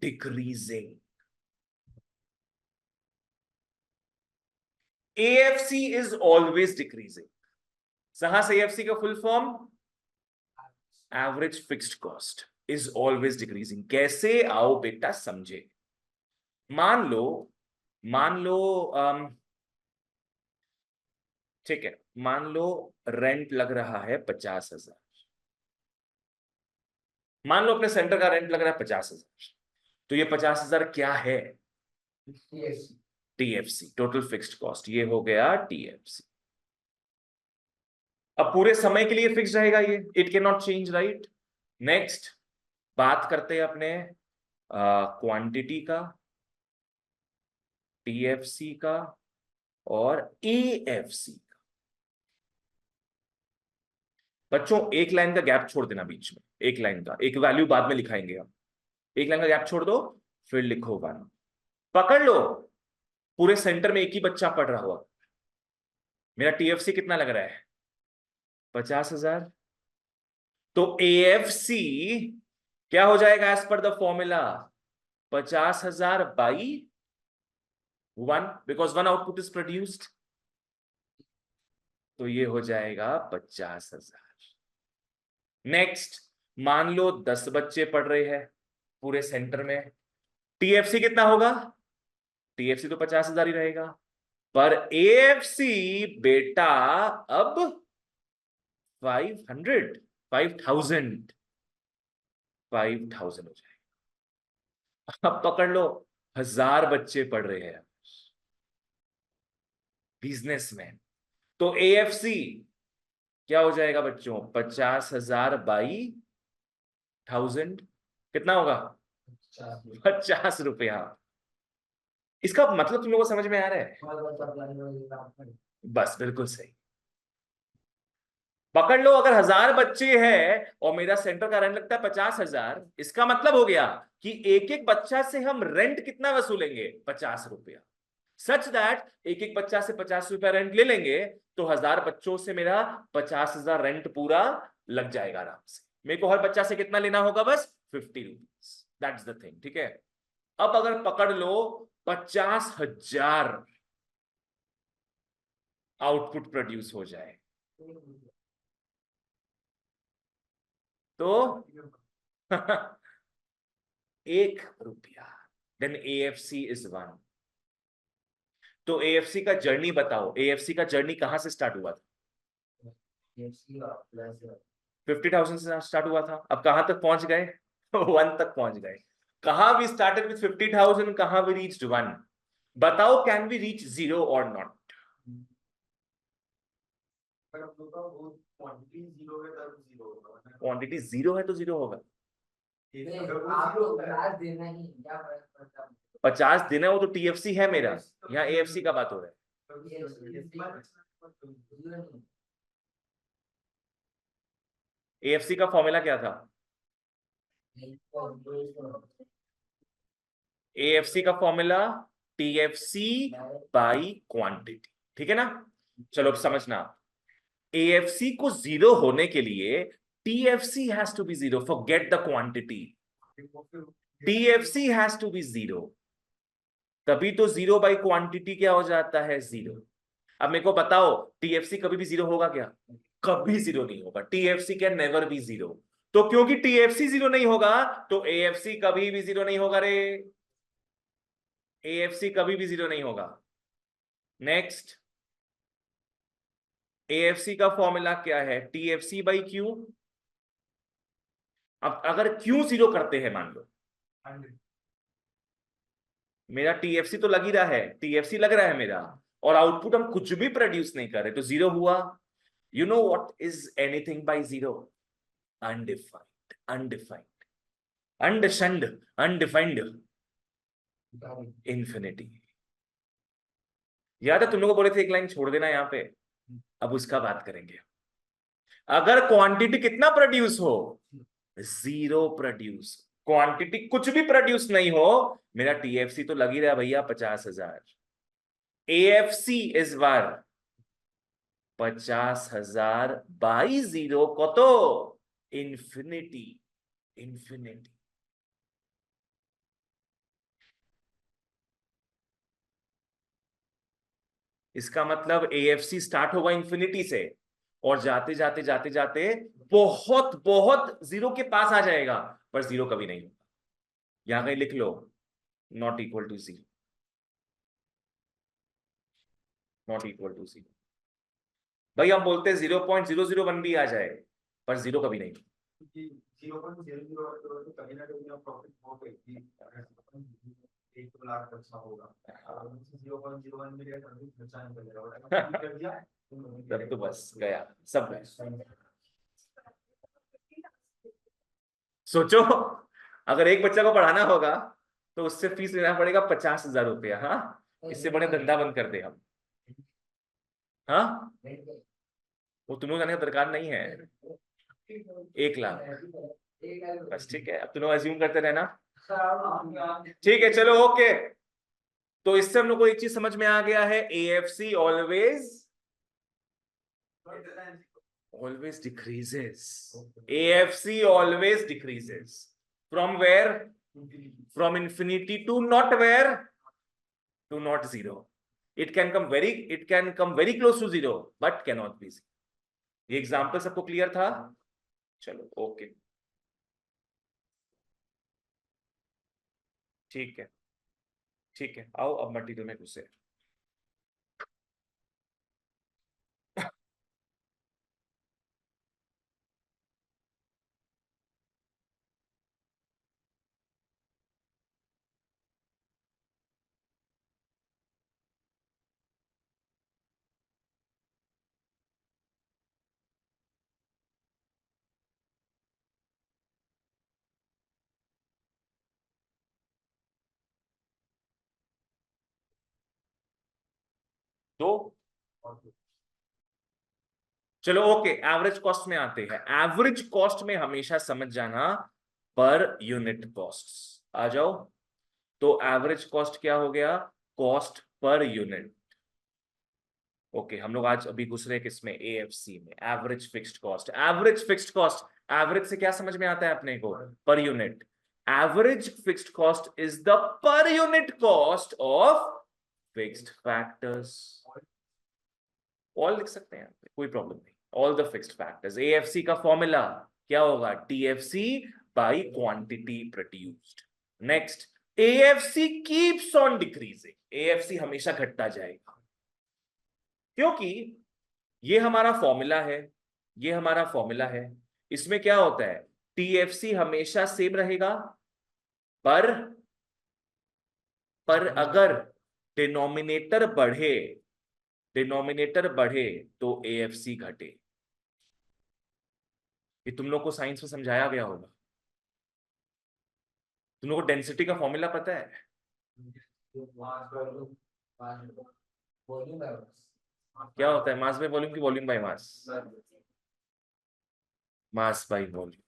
decreasing. AFC is always decreasing. कहां से AFC का full form? Average fixed cost is always decreasing. कैसे, आओ बेटा समझे। मान लो, मान लो ठीक है, मान लो रेंट लग रहा है 50,000। मान लो अपने सेंटर का रेंट लग रहा है 50,000। तो ये 50,000 क्या है? TFC, total fixed cost. ये हो गया टीएफसी। अब पूरे समय के लिए फिक्स रहेगा ये, it can not change, right. Next बात करते हैं अपने क्वांटिटी का, टीएफसी का और एएफसी का। बच्चों एक लाइन का गैप छोड़ देना बीच में, एक लाइन का, एक वैल्यू बाद में लिखाएंगे हम। एक लाइन का गैप छोड़ दो, फिर लिखो 1। पकड़ लो पूरे सेंटर में एक ही बच्चा पढ़ रहा हुआ, मेरा टीएफसी कितना लग रहा है? 50,000। तो एएफसी क्या हो जाएगा as per the formula? 50,000 by 1, because 1 output is produced. तो ये हो जाएगा 50,000। नेक्स्ट, मान लो 10 बच्चे पढ़ रहे हैं पूरे सेंटर में, टीएफसी कितना होगा? टीएफसी तो 50,000 ही रहेगा, पर एएफसी बेटा अब 500, 5,000, 5,000 हो जाएगा। अब पकड़ लो 1,000 बच्चे पढ़ रहे हैं बिजनेसमैन, तो एएफसी क्या हो जाएगा बच्चों? 50,000 बाई 1,000 कितना होगा? 50 रुपया। इसका मतलब तुम लोगों को समझ में आ रहा है? बस बिल्कुल सही। पकड़ लो अगर 1,000 बच्चे हैं और मेरा सेंटर का रेंट लगता है 50,000, इसका मतलब हो गया कि एक एक बच्चा से हम रेंट कितना वसूलेंगे? 50 रुपया। सच दैट एक एक बच्चा से 50 रुपया रेंट ले लेंगे तो 1,000 बच्चों से मेरा 50,000 रेंट पूरा लग जाएगा आराम से। मेरे को हर बच्चा से कितना लेना होगा? बस 50 रुपीज। दैट्स द थिंग, ठीक है। अब अगर पकड़ लो 50,000 आउटपुट प्रोड्यूस हो जाए। तो 1 रुपया, देन AFC इज 1। तो AFC का जर्नी बताओ, AFC का जर्नी कहां से स्टार्ट हुआ था? 50,000 से स्टार्ट हुआ था, अब कहां तक पहुंच गए? 1 तक पहुंच गए। कहां वी स्टार्टेड विथ 50,000, कहां वी रीच्ड 1? बताओ, कैन वी रीच 0 और नॉट? क्वांटिटी 0 है तो 0 होगा। 50 दिन है, वो तो TFC है मेरा, यहाँ AFC का बात हो रहा है। AFC का फॉर्मूला क्या था? AFC का फॉर्मूला TFC बाई क्वांटिटी, ठीक है ना? चलो अब समझना, AFC को 0 होने के लिए TFC has to be 0, forget the quantity. TFC has to be 0, तभी तो 0 बाई क्वांटिटी क्या हो जाता है? 0। अब मेरे को बताओ, TFC कभी भी 0 होगा क्या? कभी 0 नहीं होगा। TFC can never be 0। तो क्योंकि TFC 0 नहीं होगा, तो AFC कभी भी 0 नहीं होगा रे। AFC कभी भी 0 नहीं होगा। नेक्स्ट, AFC का फॉर्मूला क्या है? TFC by Q। अब अगर Q 0 करते हैं, मान लो मेरा TFC तो लग ही रहा है, TFC लग रहा है मेरा, और आउटपुट हम कुछ भी प्रोड्यूस नहीं कर रहे, तो 0 हुआ। You know what is anything by 0? Undefined, undefined, undefined, undefined, infinity. याद है तुम लोग बोले थे एक लाइन छोड़ देना यहाँ पे, अब उसका बात करेंगे। अगर क्वांटिटी कितना प्रोड्यूस हो? 0 प्रोड्यूस। क्वांटिटी कुछ भी प्रोड्यूस नहीं हो, मेरा TFC तो लग ही रहा है भैया 50,000। AFC इस बार 50,000 बाई 0 को तो इंफिनिटी, इंफिनिटी। इसका मतलब AFC स्टार्ट होगा इंफिनिटी से, और जाते जाते जाते जाते बहुत बहुत 0 के पास आ जाएगा, पर 0 कभी नहीं होगा। यहां कहीं लिख लो, not equal to 0, not equal to 0। भाई हम बोलते हैं 0.001 भी आ जाए, पर 0 कभी नहीं। 0.00 कभी ना कभी प्रॉफिट होगा, 1 लाख अच्छा होगा, 0.01 में खर्चा निकल जाएगा, तब तो बस गया सब। सोचो, अगर एक बच्चा को पढ़ाना होगा तो उससे फीस लेना पड़ेगा 50,000 रुपया। हाँ, इससे बड़े धंधा बंद कर दे हम। हाँ, वो तुम लोग जाने का दरकार नहीं है। 1 लाख बस, ठीक है, अब तुम लोग अज्यूम करते रहना। ठीक है, चलो ओके। तो इससे हम लोग को एक चीज समझ में आ गया है, AFC always decreases. AFC always decreases. From where? From infinity to not where? To not 0. It can come very close to 0, but cannot be 0. ये एग्जाम्पल सबको क्लियर था? चलो ओके, ठीक है, ठीक है, आओ अब मटीरियल में घुसे। दो, चलो ओके, एवरेज कॉस्ट में आते हैं। एवरेज कॉस्ट में हमेशा समझ जाना पर यूनिट कॉस्ट। आ जाओ, तो एवरेज कॉस्ट क्या हो गया? Cost per unit. ओके, हम लोग आज अभी घुस रहे किसमें? AFC में, average fixed cost. Average fixed cost, average से क्या समझ में आता है अपने को? Per unit. Average fixed cost is the पर unit cost of fixed factors. All लिख सकते हैं यहाँ पे, कोई प्रॉब्लम नहीं। All the fixed factors, AFC का फॉर्मूला क्या होगा, TFC by quantity produced. Next, AFC keeps on decreasing, AFC हमेशा घटता जाएगा, क्योंकि ये हमारा फॉर्मूला है, ये हमारा फॉर्मूला है। इसमें क्या होता है, टीएफसी हमेशा सेम रहेगा, पर अगर डिनोमिनेटर बढ़े, डिनोमिनेटर बढ़े तो एएफसी घटे। ये तुम लोग को साइंस में समझाया गया होगा। तुम लोग को डेंसिटी का फॉर्मूला पता है? क्या होता है, मास बाय वॉल्यूम की volume by mass? Mass by volume.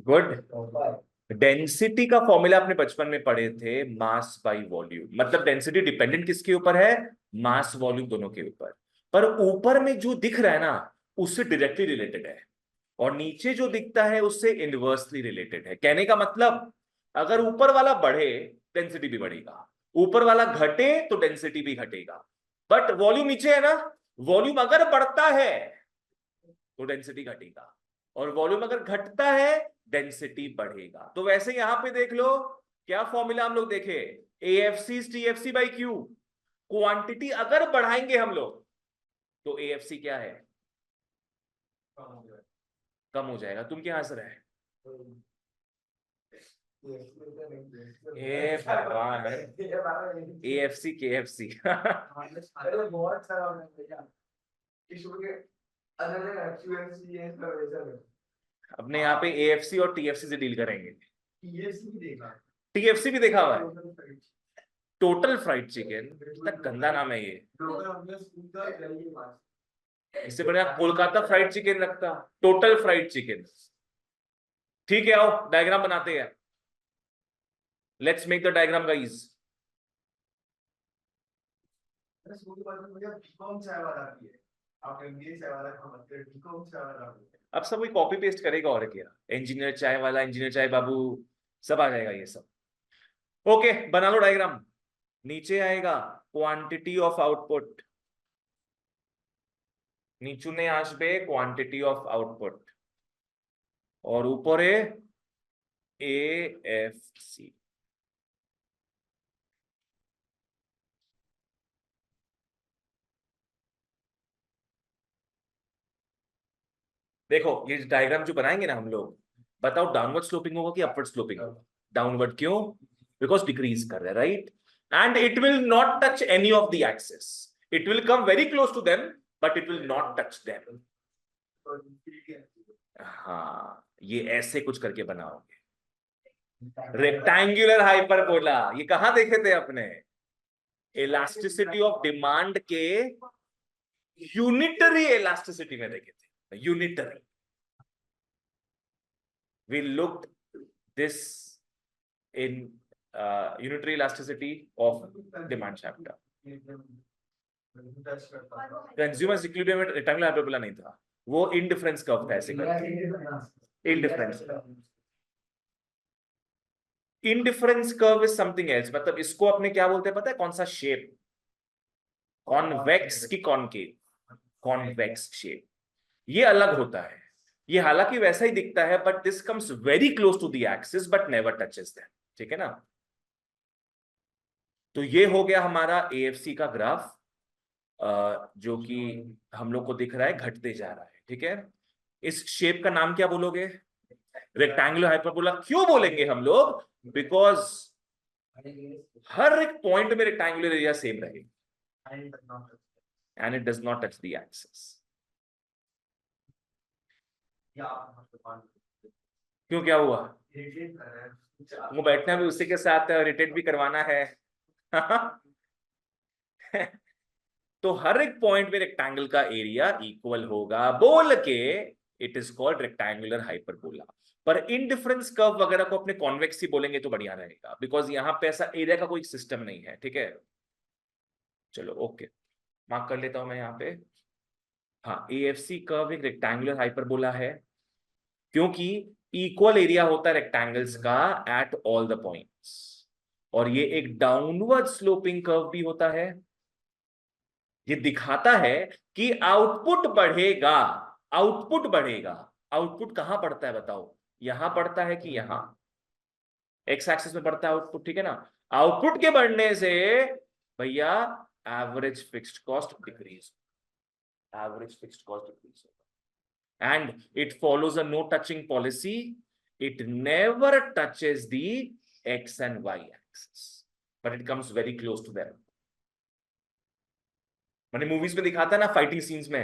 Good. Density का फॉर्मूला आपने बचपन में पढ़े थे, मास बाय वॉल्यूम। मतलब डेंसिटी डिपेंडेंट किसके ऊपर है, मास वॉल्यूम दोनों के ऊपर। पर ऊपर में जो दिख रहा है ना, उससे डायरेक्टली रिलेटेड है, और नीचे जो दिखता है उससे इनवर्सली रिलेटेड है। कहने का मतलब, अगर ऊपर वाला बढ़े डेंसिटी भी बढ़ेगा, ऊपर वाला घटे तो डेंसिटी भी घटेगा। बट वॉल्यूम नीचे है ना, वॉल्यूम अगर बढ़ता है तो डेंसिटी घटेगा, और वॉल्यूम अगर घटता है डेंसिटी बढ़ेगा। तो वैसे यहां पे देख लो, क्या फॉर्मूला हम लोग देखे, AFC TFC by Q. Quantity अगर बढ़ाएंगे हम लोग तो एएफसी क्या है, कम हो जाएगा। तुम क्या हंस रहे हैं? हे भगवान, एएफसी केएफसी। अपने यहाँ पे एएफसी और टीएफसी से डील करेंगे। टीएफसी भी देखा हुआ है, टोटल फ्राइड चिकन। कितना गंदा नाम है ये, इससे बढ़िया कोलकाता फ्राइड चिकन रखता, टोटल फ्राइड चिकन। ठीक है, आओ डायग्राम बनाते हैं। Let's make the diagram guys. अब सब वही कॉपी पेस्ट करेगा और क्या, इंजीनियर चाय वाला, इंजीनियर चाय बाबू, सब आ जाएगा ये सब। ओके, बना लो डायग्राम। नीचे आएगा क्वांटिटी ऑफ आउटपुट, नीचुने आसबे क्वांटिटी ऑफ आउटपुट, और ऊपर है एएफसी। देखो ये डायग्राम जो बनाएंगे ना हम लोग, बताओ डाउनवर्ड स्लोपिंग होगा कि अपवर्ड स्लोपिंग होगा? डाउनवर्ड क्यों? बिकॉज डिक्रीज कर रहा है, right? And it will not touch any of the axis, it will come very close to them but it will not touch them. हाँ, ये ऐसे कुछ करके बनाओगे रेक्टेंगुलर हाइपरबोला। ये कहां देखे थे अपने? इलास्टिसिटी ऑफ डिमांड के यूनिटरी इलास्टिसिटी में देखे थे, unitary. We looked this in unitary elasticity of demand chapter. Consumers equilibrium में rectangular hyperbola नहीं था, वो इंडिफरेंस कर्व था ऐसे करके। Indifference curve is something else. मतलब इसको अपने क्या बोलते हैं पता है, कौन सा शेप? कॉन्वेक्स की कॉनकेव? कॉन्वेक्स शेप, ये अलग होता है। ये हालांकि वैसा ही दिखता है, but this comes very close to the axis but never touches them. ठीक है ना? तो ये हो गया हमारा एएफसी का ग्राफ, जो कि हम लोग को दिख रहा है घटते जा रहा है। ठीक है, इस शेप का नाम क्या बोलोगे? Rectangular hyperbola. क्यों बोलेंगे हम लोग? बिकॉज हर एक पॉइंट में रेक्टेंगुलर एरिया सेम रहेगा and it does not touch the axis. क्यों, क्या हुआ? वो बैठना भी उसी के साथ है और इरिटेट भी करवाना है। तो हर एक पॉइंट में रेक्टेंगल का एरिया इक्वल होगा बोल के it is called rectangular hyperbola. पर इनडिफरेंस कर्व वगैरह को अपने कॉन्वेक्स ही बोलेंगे तो बढ़िया रहेगा, बिकॉज यहां पे ऐसा एरिया का कोई सिस्टम नहीं है। ठीक है, चलो ओके, मार्क कर लेता हूं मैं यहाँ पे। हाँ, एएफसी कर्व एक रेक्टेंगुलर हाइपरबोला है, क्योंकि इक्वल एरिया होता है रेक्टेंगल्स का एट ऑल द पॉइंट्स, और ये एक डाउनवर्ड स्लोपिंग कर्व भी होता है। ये दिखाता है कि आउटपुट बढ़ेगा, आउटपुट बढ़ेगा। आउटपुट कहां पड़ता है बताओ, यहां पड़ता है कि यहां, एक्स एक्सिस में पड़ता है आउटपुट, ठीक है ना। आउटपुट के बढ़ने से भैया average fixed cost decrease, average fixed cost decrease, and it follows a no touching policy. It never touches the x and y axis, but it comes very close to them. मैंने movies में दिखाता है ना, fighting scenes में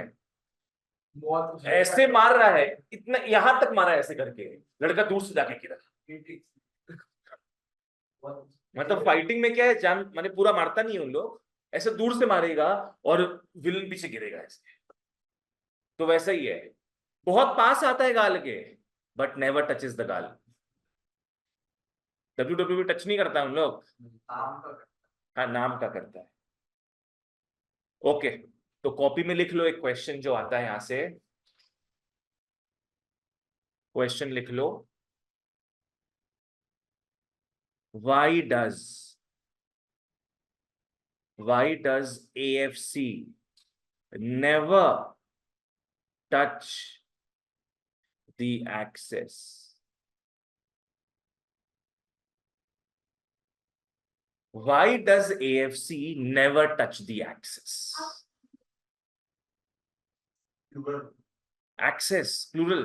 ऐसे मार रहा है, इतना यहां तक मारा है ऐसे करके, लड़का दूर से जाके गिरा। मतलब फाइटिंग में क्या है, जान माने पूरा मारता नहीं है उन लोग, ऐसे दूर से मारेगा और विलन पीछे गिरेगा ऐसे। तो वैसा ही है, बहुत पास आता है गाल के, बट नेवर टचेस द गाल। WWE टच नहीं करता उन लोग, हाँ नाम का करता है। ओके, तो कॉपी में लिख लो एक क्वेश्चन जो आता है यहां से, क्वेश्चन लिख लो, why does AFC never touch the axis? Why does AFC never touch the axis? Axis plural,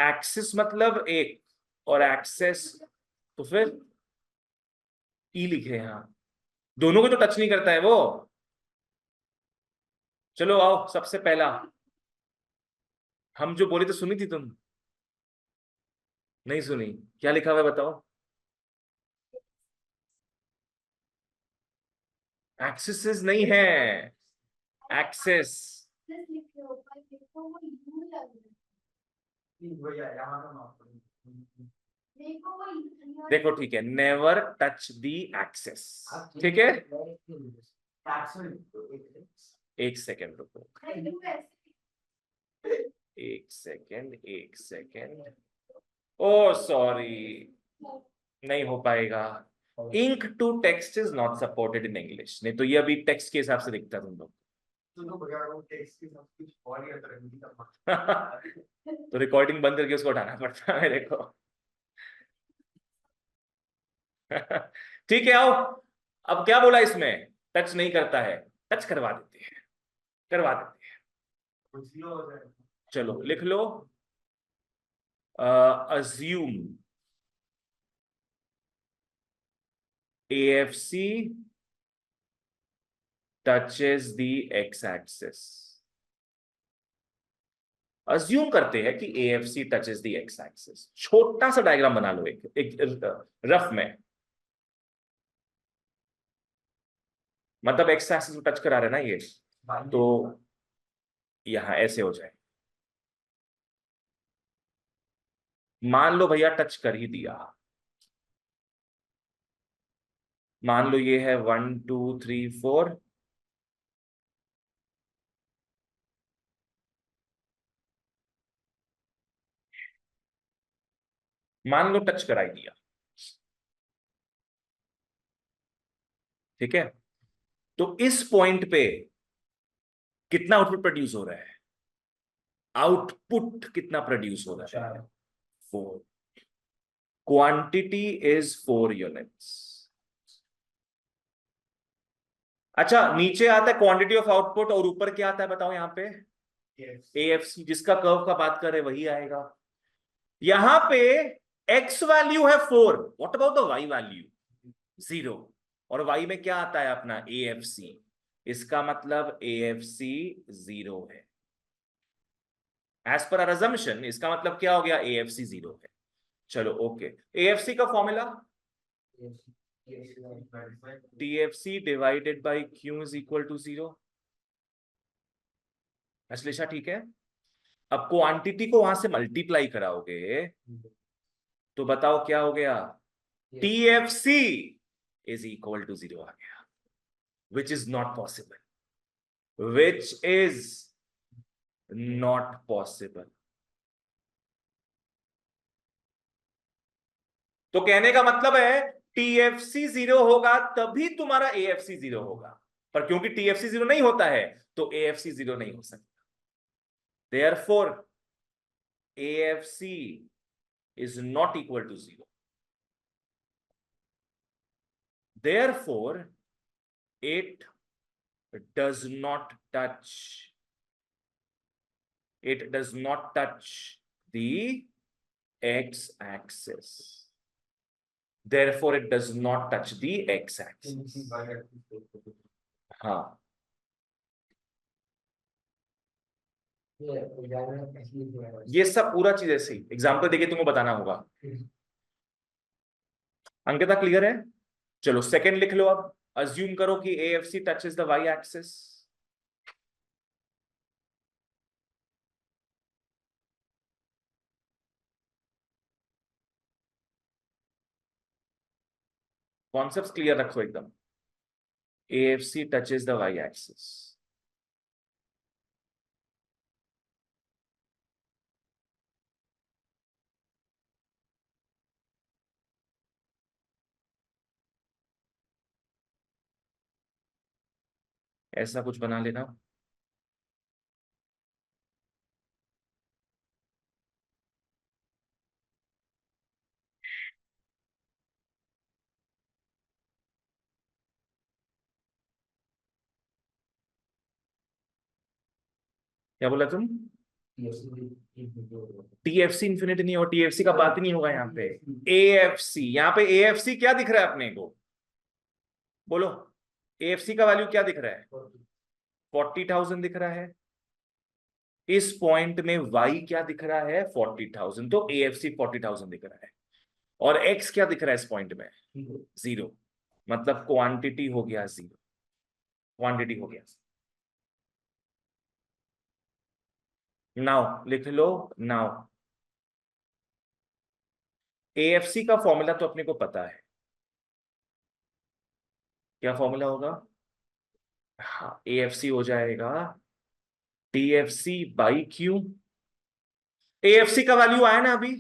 axis मतलब एक, और एक्सेस तो फिर ई लिखे यहां, दोनों को तो टच नहीं करता है वो। चलो आओ, सबसे पहला हम जो बोले तो सुनी थी तुम, नहीं सुनी, क्या लिखा हुआ है बताओ। एक्सिस नहीं है, एक्सेस। देखो ठीक है, नेवर टच दी एक्सेस, ठीक है। एक सेकेंड रुको, एक सेकेंड, ओ सॉरी, नहीं हो पाएगा। Ink to text is not supported in English, नहीं तो ये अभी टेक्स्ट के हिसाब से दिखता तुम लोग। तो रिकॉर्डिंग बंद करके उसको उठाना पड़ता है मेरे को। ठीक है, आओ, अब क्या बोला इसमें, टच नहीं करता है, टच करवा देते हैं, करवा देते हैं। चलो लिख लो, assume AFC touches the x-axis। Assume करते हैं कि AFC touches the X axis. छोटा सा डायग्राम बना लो, एक रफ में, मतलब एक्स एक्सिस को टच करा रहे ना ये, तो यहां ऐसे हो जाए, मान लो भैया टच कर ही दिया, मान लो ये है 1 2 3 4, मान लो टच कराई दिया, ठीक है। तो इस पॉइंट पे कितना आउटपुट प्रोड्यूस हो रहा है, आउटपुट कितना प्रोड्यूस हो रहा है, 4, क्वांटिटी इज 4 यूनिट्स। अच्छा, नीचे आता है क्वांटिटी ऑफ आउटपुट और ऊपर क्या आता है बताओ यहाँ पे, AFC, जिसका कर्व का बात कर रहे वही आएगा। यहां पे x वैल्यू है 4, what about the y value 0, और y में क्या आता है अपना AFC, इसका मतलब AFC 0 है। एज पर आवर असम्पशन इसका मतलब क्या हो गया, AFC 0 है। चलो ओके, AFC का formula TFC divided by Q is equal to 0। Ashlesha ठीक है, अब क्वांटिटी को वहां से मल्टीप्लाई कराओगे तो बताओ क्या हो गया, TFC इज इक्वल टू 0 आ गया, विच is not possible, which is not possible. तो कहने का मतलब है TFC 0 होगा तभी तुम्हारा AFC 0 होगा, पर क्योंकि टीएफसी 0 नहीं होता है तो एएफसी 0 नहीं हो सकता। Therefore AFC is not equal to 0. Therefore, it does not touch. It does not touch the x-axis. Therefore, it does not touch the x-axis. हाँ, ये सब पूरा चीज ऐसे ही एग्जाम्पल देके तुमको बताना होगा। अंकिता क्लियर है? चलो सेकंड लिख लो अब। अज्यूम करो कि AFC touches the Y axis. Concepts clear रखो एकदम। AFC touches the Y axis. ऐसा कुछ बना लेना। क्या बोला तुम? टीएफसी इंफिनिटी नहीं होगा, टीएफसी का बात ही नहीं होगा यहाँ पे। एएफसी, यहाँ पे एएफसी क्या दिख रहा है अपने को? बोलो, एएफसी का वैल्यू क्या दिख रहा है? 40,000 दिख रहा है। इस पॉइंट में वाई क्या दिख रहा है? 40,000। तो एएफसी 40,000 दिख रहा है। और एक्स क्या दिख रहा है इस पॉइंट में? 0। मतलब क्वांटिटी हो गया 0। क्वांटिटी हो गया। नाउ लिख लो। नाउ एएफसी का फॉर्मूला तो अपने को पता है। क्या फॉर्मूला होगा? हाँ, एएफसी हो जाएगा टीएफसी बाई क्यू। एएफसी का वैल्यू आया ना अभी?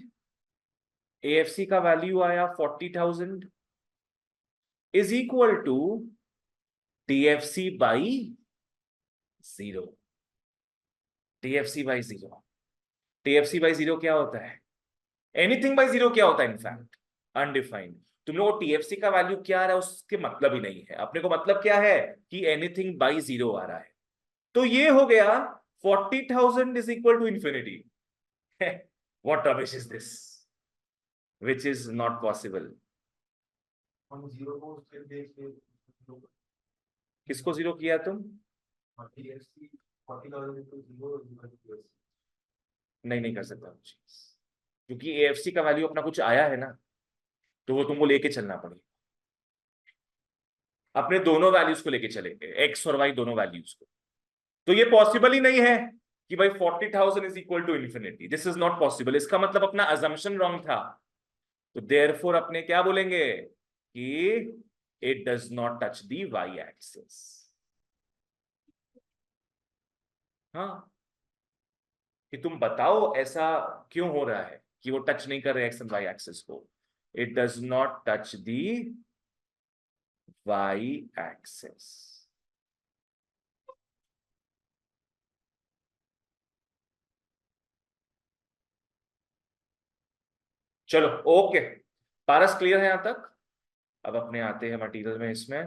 एएफसी का वैल्यू आया 40,000 is equal to TFC by 0। TFC by 0। TFC by 0 क्या होता है? एनीथिंग बाई 0 क्या होता है? In fact undefined. तुम लोग टीएफसी का वैल्यू क्या आ रहा है उसके मतलब ही नहीं है। अपने को मतलब क्या है कि एनीथिंग बाई 0 आ रहा है। तो ये हो गया 40,000 is equal to infinity. What rubbish is this, which is not possible. किसको 0 किया तुम? नहीं, नहीं कर सकता चीज, क्योंकि एएफसी का वैल्यू अपना कुछ आया है ना, तो वो तुमको लेके चलना पड़ेगा। अपने दोनों वैल्यूज को लेके चलेंगे, एक्स और वाई दोनों वैल्यूज को। तो ये पॉसिबल ही नहीं है कि भाई 40,000 is equal to infinity. This is not possible. इसका मतलब अपना अजम्पशन रॉन्ग था। तो देयरफॉर अपने क्या बोलेंगे कि it does not touch the Y axis. हाँ, कि तुम बताओ ऐसा क्यों हो रहा है कि वो टच नहीं कर रहे एक्स एंड वाई एक्सिस को। It does not touch the Y axis. चलो ओके, पारस क्लियर है यहां तक? अब अपने आते हैं मटेरियल में इसमें।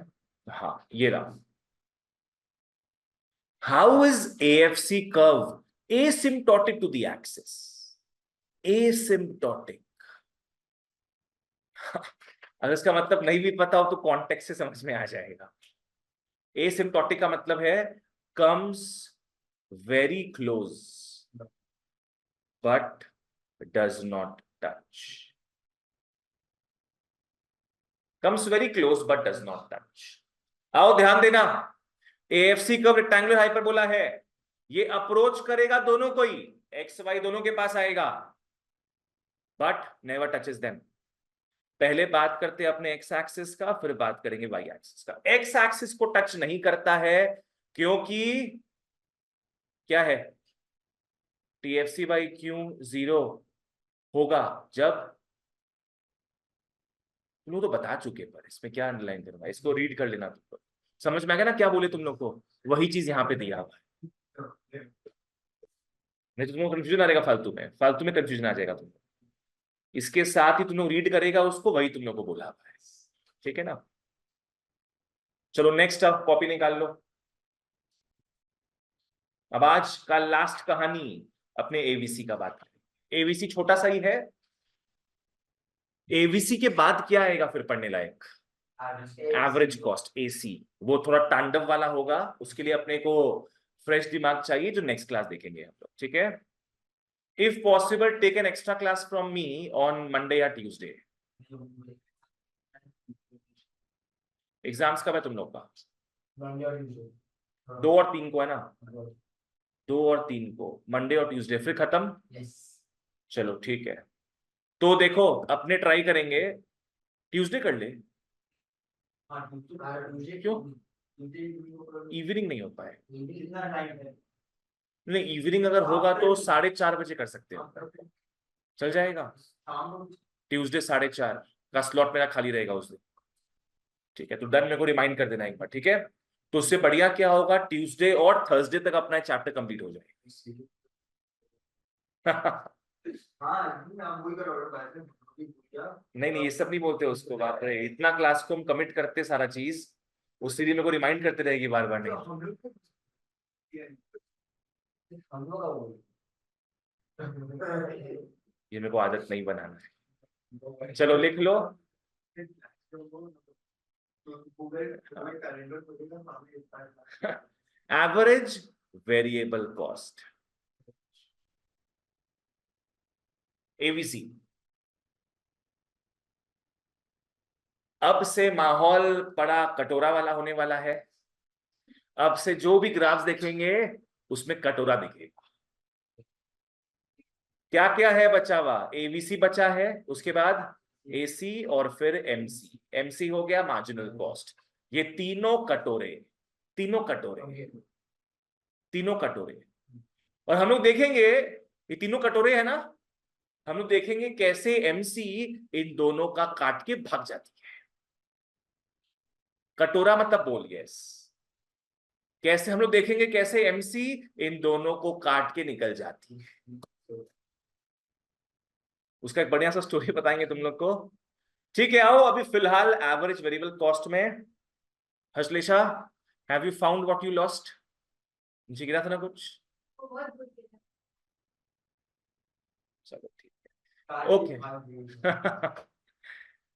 हाँ, ये रहा। How is AFC curve asymptotic to the axis? Asymptotic. अगर इसका मतलब नहीं भी पता हो तो कॉन्टेक्स्ट से समझ में आ जाएगा। एसिम्प्टोटिक का मतलब है comes very close but does not touch. Comes very close but does not touch. आओ ध्यान देना, एएफसी कर्व रेक्टेंगुलर हाइपरबोला है। ये अप्रोच करेगा दोनों को ही, एक्स वाई दोनों के पास आएगा, बट नेवर टचेस देम। पहले बात करते हैं अपने एक्स एक्सिस का, फिर बात करेंगे वाई एक्सिस का। एक्स एक्सिस को टच नहीं करता है क्योंकि क्या है? टीएफसी बाई क्यू 0 होगा जब, तुम लोग तो बता चुके, पर इसमें क्या अंडरलाइन करना, इसको रीड कर लेना तुम। समझ में आ गया ना क्या बोले तुम लोग को? वही चीज यहाँ पे दिया हुआ है, नहीं तो तुमको कंफ्यूजन आ जाएगा, फालतू में कंफ्यूजन आ जाएगा तुमको। इसके साथ ही तुम लोग रीड करेगा उसको, वही तुम लोग को बोला हुआ है, ठीक है ना? चलो नेक्स्ट, अब कॉपी निकाल लो। अब आज का लास्ट कहानी अपने एवीसी का बात करें। एवीसी छोटा सा ही है। एवीसी के बाद क्या आएगा फिर पढ़ने लायक? Average cost, AC. वो थोड़ा तांडव वाला होगा, उसके लिए अपने को फ्रेश दिमाग चाहिए, जो नेक्स्ट क्लास देखेंगे हम लोग, ठीक है? If possible take an extra class from me on Monday या ट्यूसडे। एग्जाम्स कब है तुम लोग का? 2 और 3 को है ना? 2 और 3 को, मंडे और ट्यूसडे, फिर खत्म। चलो ठीक है, तो देखो अपने ट्राई करेंगे ट्यूसडे कर ले। क्यों इवनिंग नहीं हो पाए? नहीं, इवनिंग अगर होगा तो 4:30 बजे कर सकते हो, चल जाएगा? ट्यूसडे 4:30 का स्लॉट मेरा खाली रहेगा उस दिन, ठीक है? तो डन, मेरे को रिमाइंड कर देना एक बार, ठीक है? तो उससे बढ़िया क्या होगा, ट्यूसडे और थर्सडे तक अपना चैप्टर कंप्लीट हो जाएगा। नहीं नहीं, ये सब नहीं बोलते उसको, बात है इतना क्लास को हम कमिट करते सारा चीज, उससे भी मेरे को रिमाइंड करते रहेगी बार बार। नहीं, ये मेरे को आदत नहीं बनाना है। चलो लिख लो। Average variable cost, AVC. अब से माहौल बड़ा कटोरा वाला होने वाला है। अब से जो भी ग्राफ्स देखेंगे उसमें कटोरा दिखेगा। क्या क्या है बचा हुआ? एवीसी बचा है, उसके बाद एसी और फिर एमसी। एमसी हो गया मार्जिनल कॉस्ट। ये तीनों कटोरे, तीनों कटोरे, तीनों कटोरे। और हम लोग देखेंगे ये तीनों कटोरे है ना, हम लोग देखेंगे कैसे एमसी इन दोनों का काट के भाग जाती है। कटोरा मतलब बोल गैस। कैसे हम लोग देखेंगे कैसे एमसी इन दोनों को काट के निकल जाती है। उसका एक बढ़िया सा स्टोरी बताएंगे तुम लोग को, ठीक है? आओ अभी फिलहाल एवरेज वेरिएबल कॉस्ट में, हर्षलेशा, have you found what you lost? मुझे गिरा था ना कुछ? चलो ठीक है, ओके।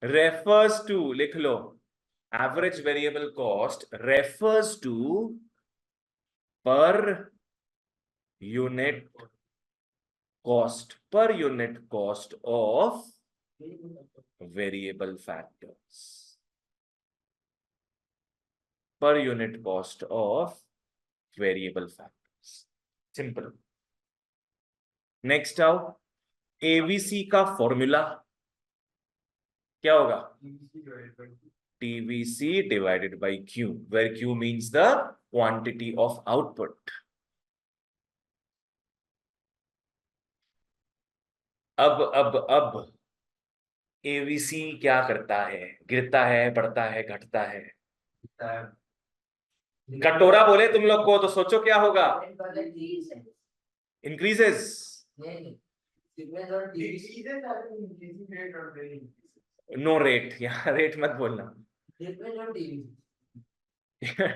रेफर्स टू, लिख लो, average variable cost refers to per unit cost, per unit cost of variable factors, per unit cost of variable factors, simple. Next आओ, एवीसी का फॉर्मूला क्या होगा? TVC divided by Q, where Q means the quantity of output. अब AVC क्या करता है? गिरता है, बढ़ता है, घटता है? कटोरा बोले तुम लोग को तो सोचो क्या होगा? इंक्रीजेस। नो रेट, यहाँ रेट मत बोलना।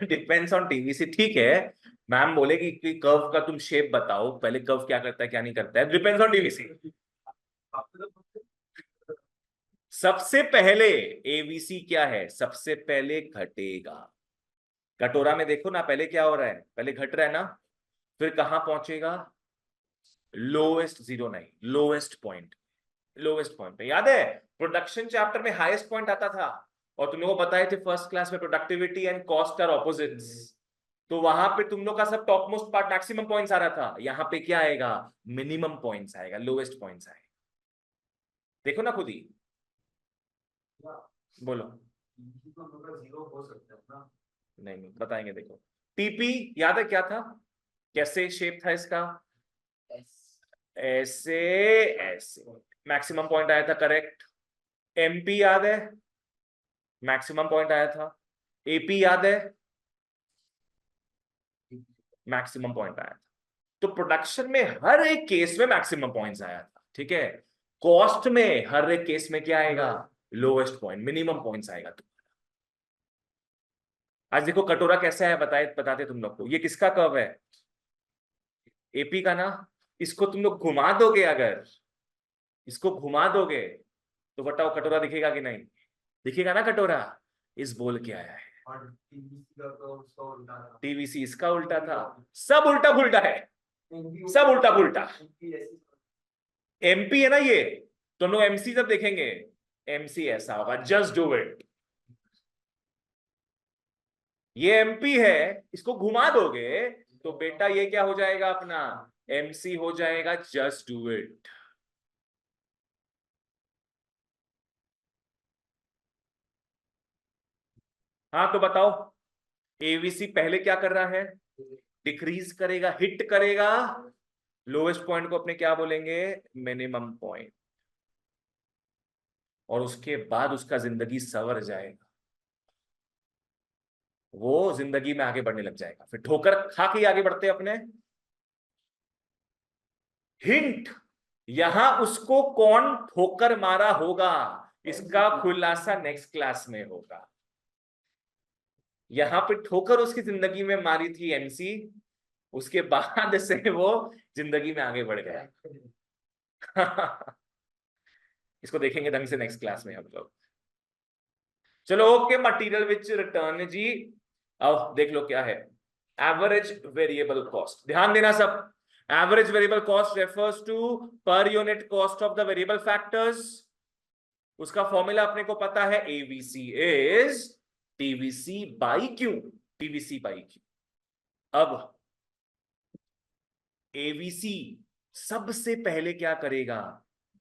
डिपेंड्स ऑन टीवीसी, ठीक है? मैम बोलेगी कि कर्व का तुम शेप बताओ पहले, कर्व क्या करता है क्या नहीं करता है, डिपेंड्स ऑन टीवीसी। सबसे पहले एवीसी क्या है? सबसे पहले घटेगा। कटोरा में देखो ना, पहले क्या हो रहा है? पहले घट रहा है ना, फिर कहां पहुंचेगा? लोएस्ट, जीरो नहीं, लोएस्ट पॉइंट। लोएस्ट पॉइंट पे याद है प्रोडक्शन चैप्टर में हाईएस्ट पॉइंट आता था, और तुम लोगों को बताए थे फर्स्ट क्लास में productivity and cost are opposites. तो वहां पे तुम लोग का सब top most part maximum points आ रहा था, यहाँ पे क्या आएगा? मिनिमम पॉइंट्स आएगा, लोएस्ट पॉइंट्स आएगा। देखो ना खुद ही, बोलो। नहीं नहीं बताएंगे, देखो। टीपी याद है क्या था? कैसे शेप था इसका? ऐसे, ऐसे मैक्सिमम पॉइंट आया था, करेक्ट। एमपी याद है, मैक्सिमम पॉइंट आया था। एपी याद है, मैक्सिमम पॉइंट आया था। तो प्रोडक्शन में हर एक केस में मैक्सिमम पॉइंट्स आया था, ठीक है। कॉस्ट में हर एक केस में क्या आएगा, लोएस्ट पॉइंट, मिनिमम पॉइंट्स आएगा। तो आज देखो कटोरा कैसा है, बताते तुम लोग को। ये किसका कर्व है, एपी का ना। इसको तुम लोग घुमा दोगे, अगर इसको घुमा दोगे तो बताओ कटोरा दिखेगा कि नहीं, दिखेगा ना कटोरा। इस बोल के आया है। टीवीसी इसका उल्टा था, सब उल्टा पुल्टा है, सब उल्टा पुल्टा। एमपी है ना ये, तुम लोग एमसी जब देखेंगे, एमसी ऐसा होगा, जस्ट डू इट। ये एमपी है, इसको घुमा दोगे तो बेटा ये क्या हो जाएगा अपना, एमसी हो जाएगा, जस्ट डू इट। हाँ तो बताओ, एवीसी पहले क्या कर रहा है, डिक्रीज करेगा, हिट करेगा लोएस्ट पॉइंट को, अपने क्या बोलेंगे, मिनिमम पॉइंट। और उसके बाद उसका जिंदगी सवर जाएगा, वो जिंदगी में आगे बढ़ने लग जाएगा। फिर ठोकर खा के आगे बढ़ते अपने। हिंट, यहां उसको कौन ठोकर मारा होगा, इसका खुलासा नेक्स्ट क्लास में होगा। यहां पे ठोकर उसकी जिंदगी में मारी थी एमसी, उसके बाद से वो जिंदगी में आगे बढ़ गया। इसको देखेंगे ढंग से नेक्स्ट क्लास में हम लोग। चलो ओके, मटेरियल विच रिटर्न जी। अब देख लो क्या है, एवरेज वेरिएबल कॉस्ट, ध्यान देना सब। Average variable cost refers to per unit cost of the variable factors. उसका फॉर्मूला अपने को पता है, AVC is TVC by Q, TVC by Q. अब एवीसी सबसे पहले क्या करेगा,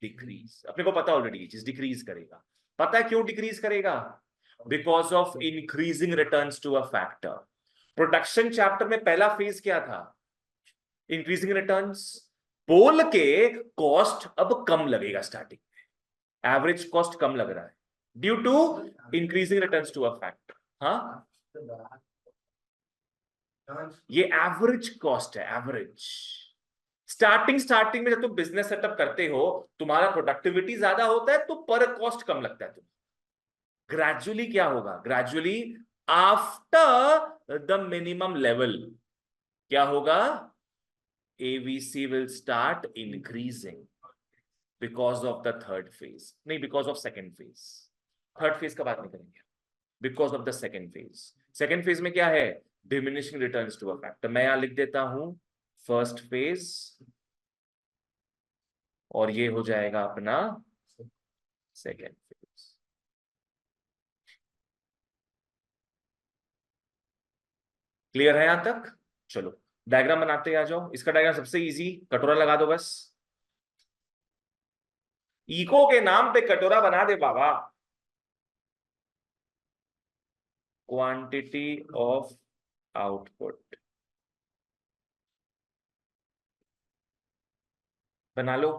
डिक्रीज। अपने को पता ऑलरेडी, चीज डिक्रीज करेगा। पता है क्यों डिक्रीज करेगा, because of increasing returns to a factor. Production chapter में पहला फेज क्या था, इंक्रीजिंग रिटर्न्स। बोल के कॉस्ट अब कम लगेगा स्टार्टिंग में, एवरेज कॉस्ट कम लग रहा है due to increasing returns to a factor. हाँ ये एवरेज कॉस्ट है, एवरेज। स्टार्टिंग में जब तुम बिजनेस सेटअप करते हो, तुम्हारा प्रोडक्टिविटी ज्यादा होता है तो पर कॉस्ट कम लगता है। तुम ग्रेजुअली क्या होगा, gradually after the minimum level क्या होगा, AVC will start increasing because of the third phase, नहीं because of second phase. Third phase का बात नहीं करेंगे, because of the second phase. Second phase में क्या है, diminishing returns to a factor. मैं यहां लिख देता हूं फर्स्ट फेज, और ये हो जाएगा अपना सेकेंड फेज। क्लियर है यहां तक। चलो डायग्राम बनाते आ जाओ। इसका डायग्राम सबसे इजी, कटोरा लगा दो बस। इको के नाम पे कटोरा बना दे बाबा। क्वांटिटी ऑफ आउटपुट बना लो।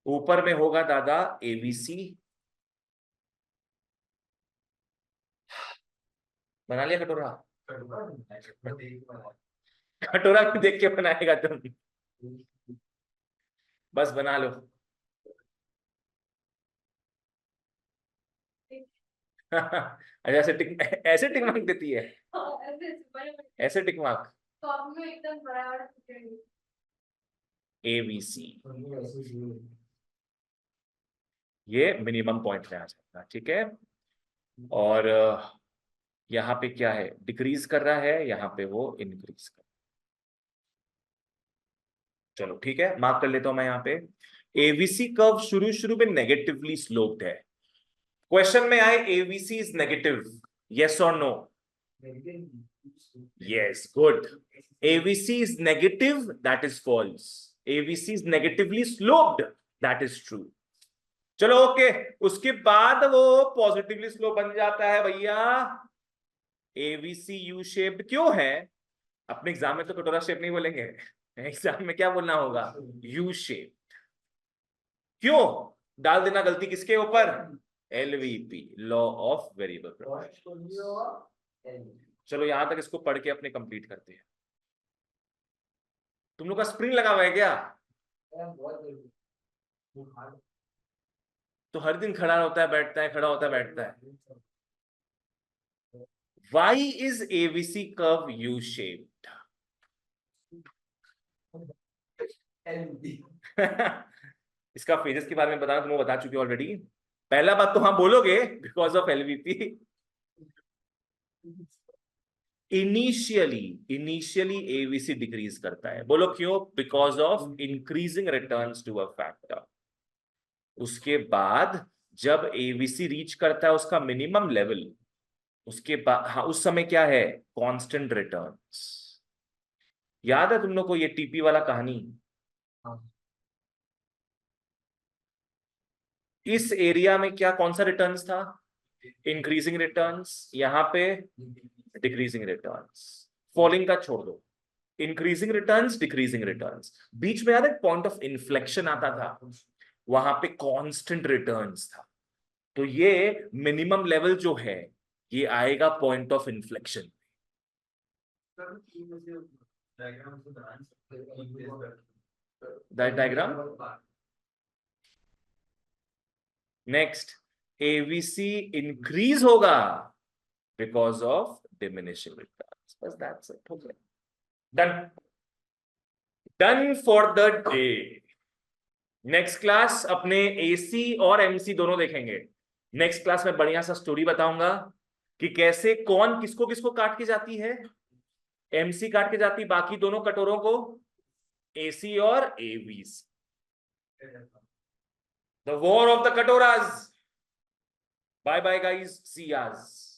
ऊपर में होगा दादा एवीसी, बना लिया कटोरा। कटोरा भी देख के बनाएगा तुम, बस बना लो। अच्छा ऐसे टिक मार्क देती है, ऐसे टिक मार्क, एवीसी ये मिनिमम पॉइंट में आ जाएगा, ठीक है। और यहाँ पे क्या है, डिक्रीज कर रहा है, यहाँ पे वो इंक्रीज कर। चलो ठीक है, मार्क कर लेता हूं मैं यहाँ पे। एवीसी कर्व शुरू शुरू में नेगेटिवली स्लोप्ड है। क्वेश्चन में आए एवीसी इज नेगेटिव, यस और no, yes good. AVC is negative, that is false. AVC is negatively sloped, that is true. चलो ओके, उसके बाद वो पॉजिटिवली स्लोप बन जाता है भैया। एवीसी यू शेप्ड क्यों है, अपने एग्जाम में तो कटोरा शेप नहीं बोलेंगे, एग्जाम में क्या बोलना होगा, यू शेप। क्यों, डाल देना गलती किसके ऊपर, एलवीपी, लॉ ऑफ वेरिएबल प्रोपर्टी। चलो यहां तक इसको पढ़ के अपने कंप्लीट करते हैं। तुम लोग का स्प्रिंग लगा हुआ है क्या? तो हर दिन खड़ा होता है बैठता है, खड़ा होता है बैठता है। Why is AVC curve U shaped? इसका फेजेस के बारे में बताना, तुम बता चुके ऑलरेडी। पहला बात तो हाँ बोलोगे, because of LVP. Initially AVC decrease करता है, बोलो क्यों? Because of increasing returns to a factor. उसके बाद जब एवीसी रीच करता है उसका मिनिमम लेवल, उसके बाद हाँ उस समय क्या है? Constant returns. याद है तुम लोग को ये टीपी वाला कहानी? इस एरिया में क्या, कौन सा रिटर्न्स था? Increasing returns. यहां पे डिक्रीजिंग रिटर्न्स। फॉलिंग का छोड़ दो, इंक्रीजिंग रिटर्न्स, डिक्रीजिंग रिटर्न्स। बीच में याद है पॉइंट ऑफ इन्फ्लेक्शन आता था, वहां पे कांस्टेंट रिटर्न्स था। तो ये मिनिमम लेवल जो है ये आएगा point of inflection. Diagram next, AVC increase होगा बिकॉज ऑफ डिमिनिशिंग रिटर्न्स। बस दैट्स इट, हो गया, done. Done for the day. Next class अपने एसी और एमसी दोनों देखेंगे। नेक्स्ट क्लास में बढ़िया सा स्टोरी बताऊंगा कि कैसे कौन किसको किसको काट के जाती है। एमसी काट के जाती बाकी दोनों कटोरों को, एसी और AVC. The war of the कटोराज। बाय बाय गाइस, सी यास।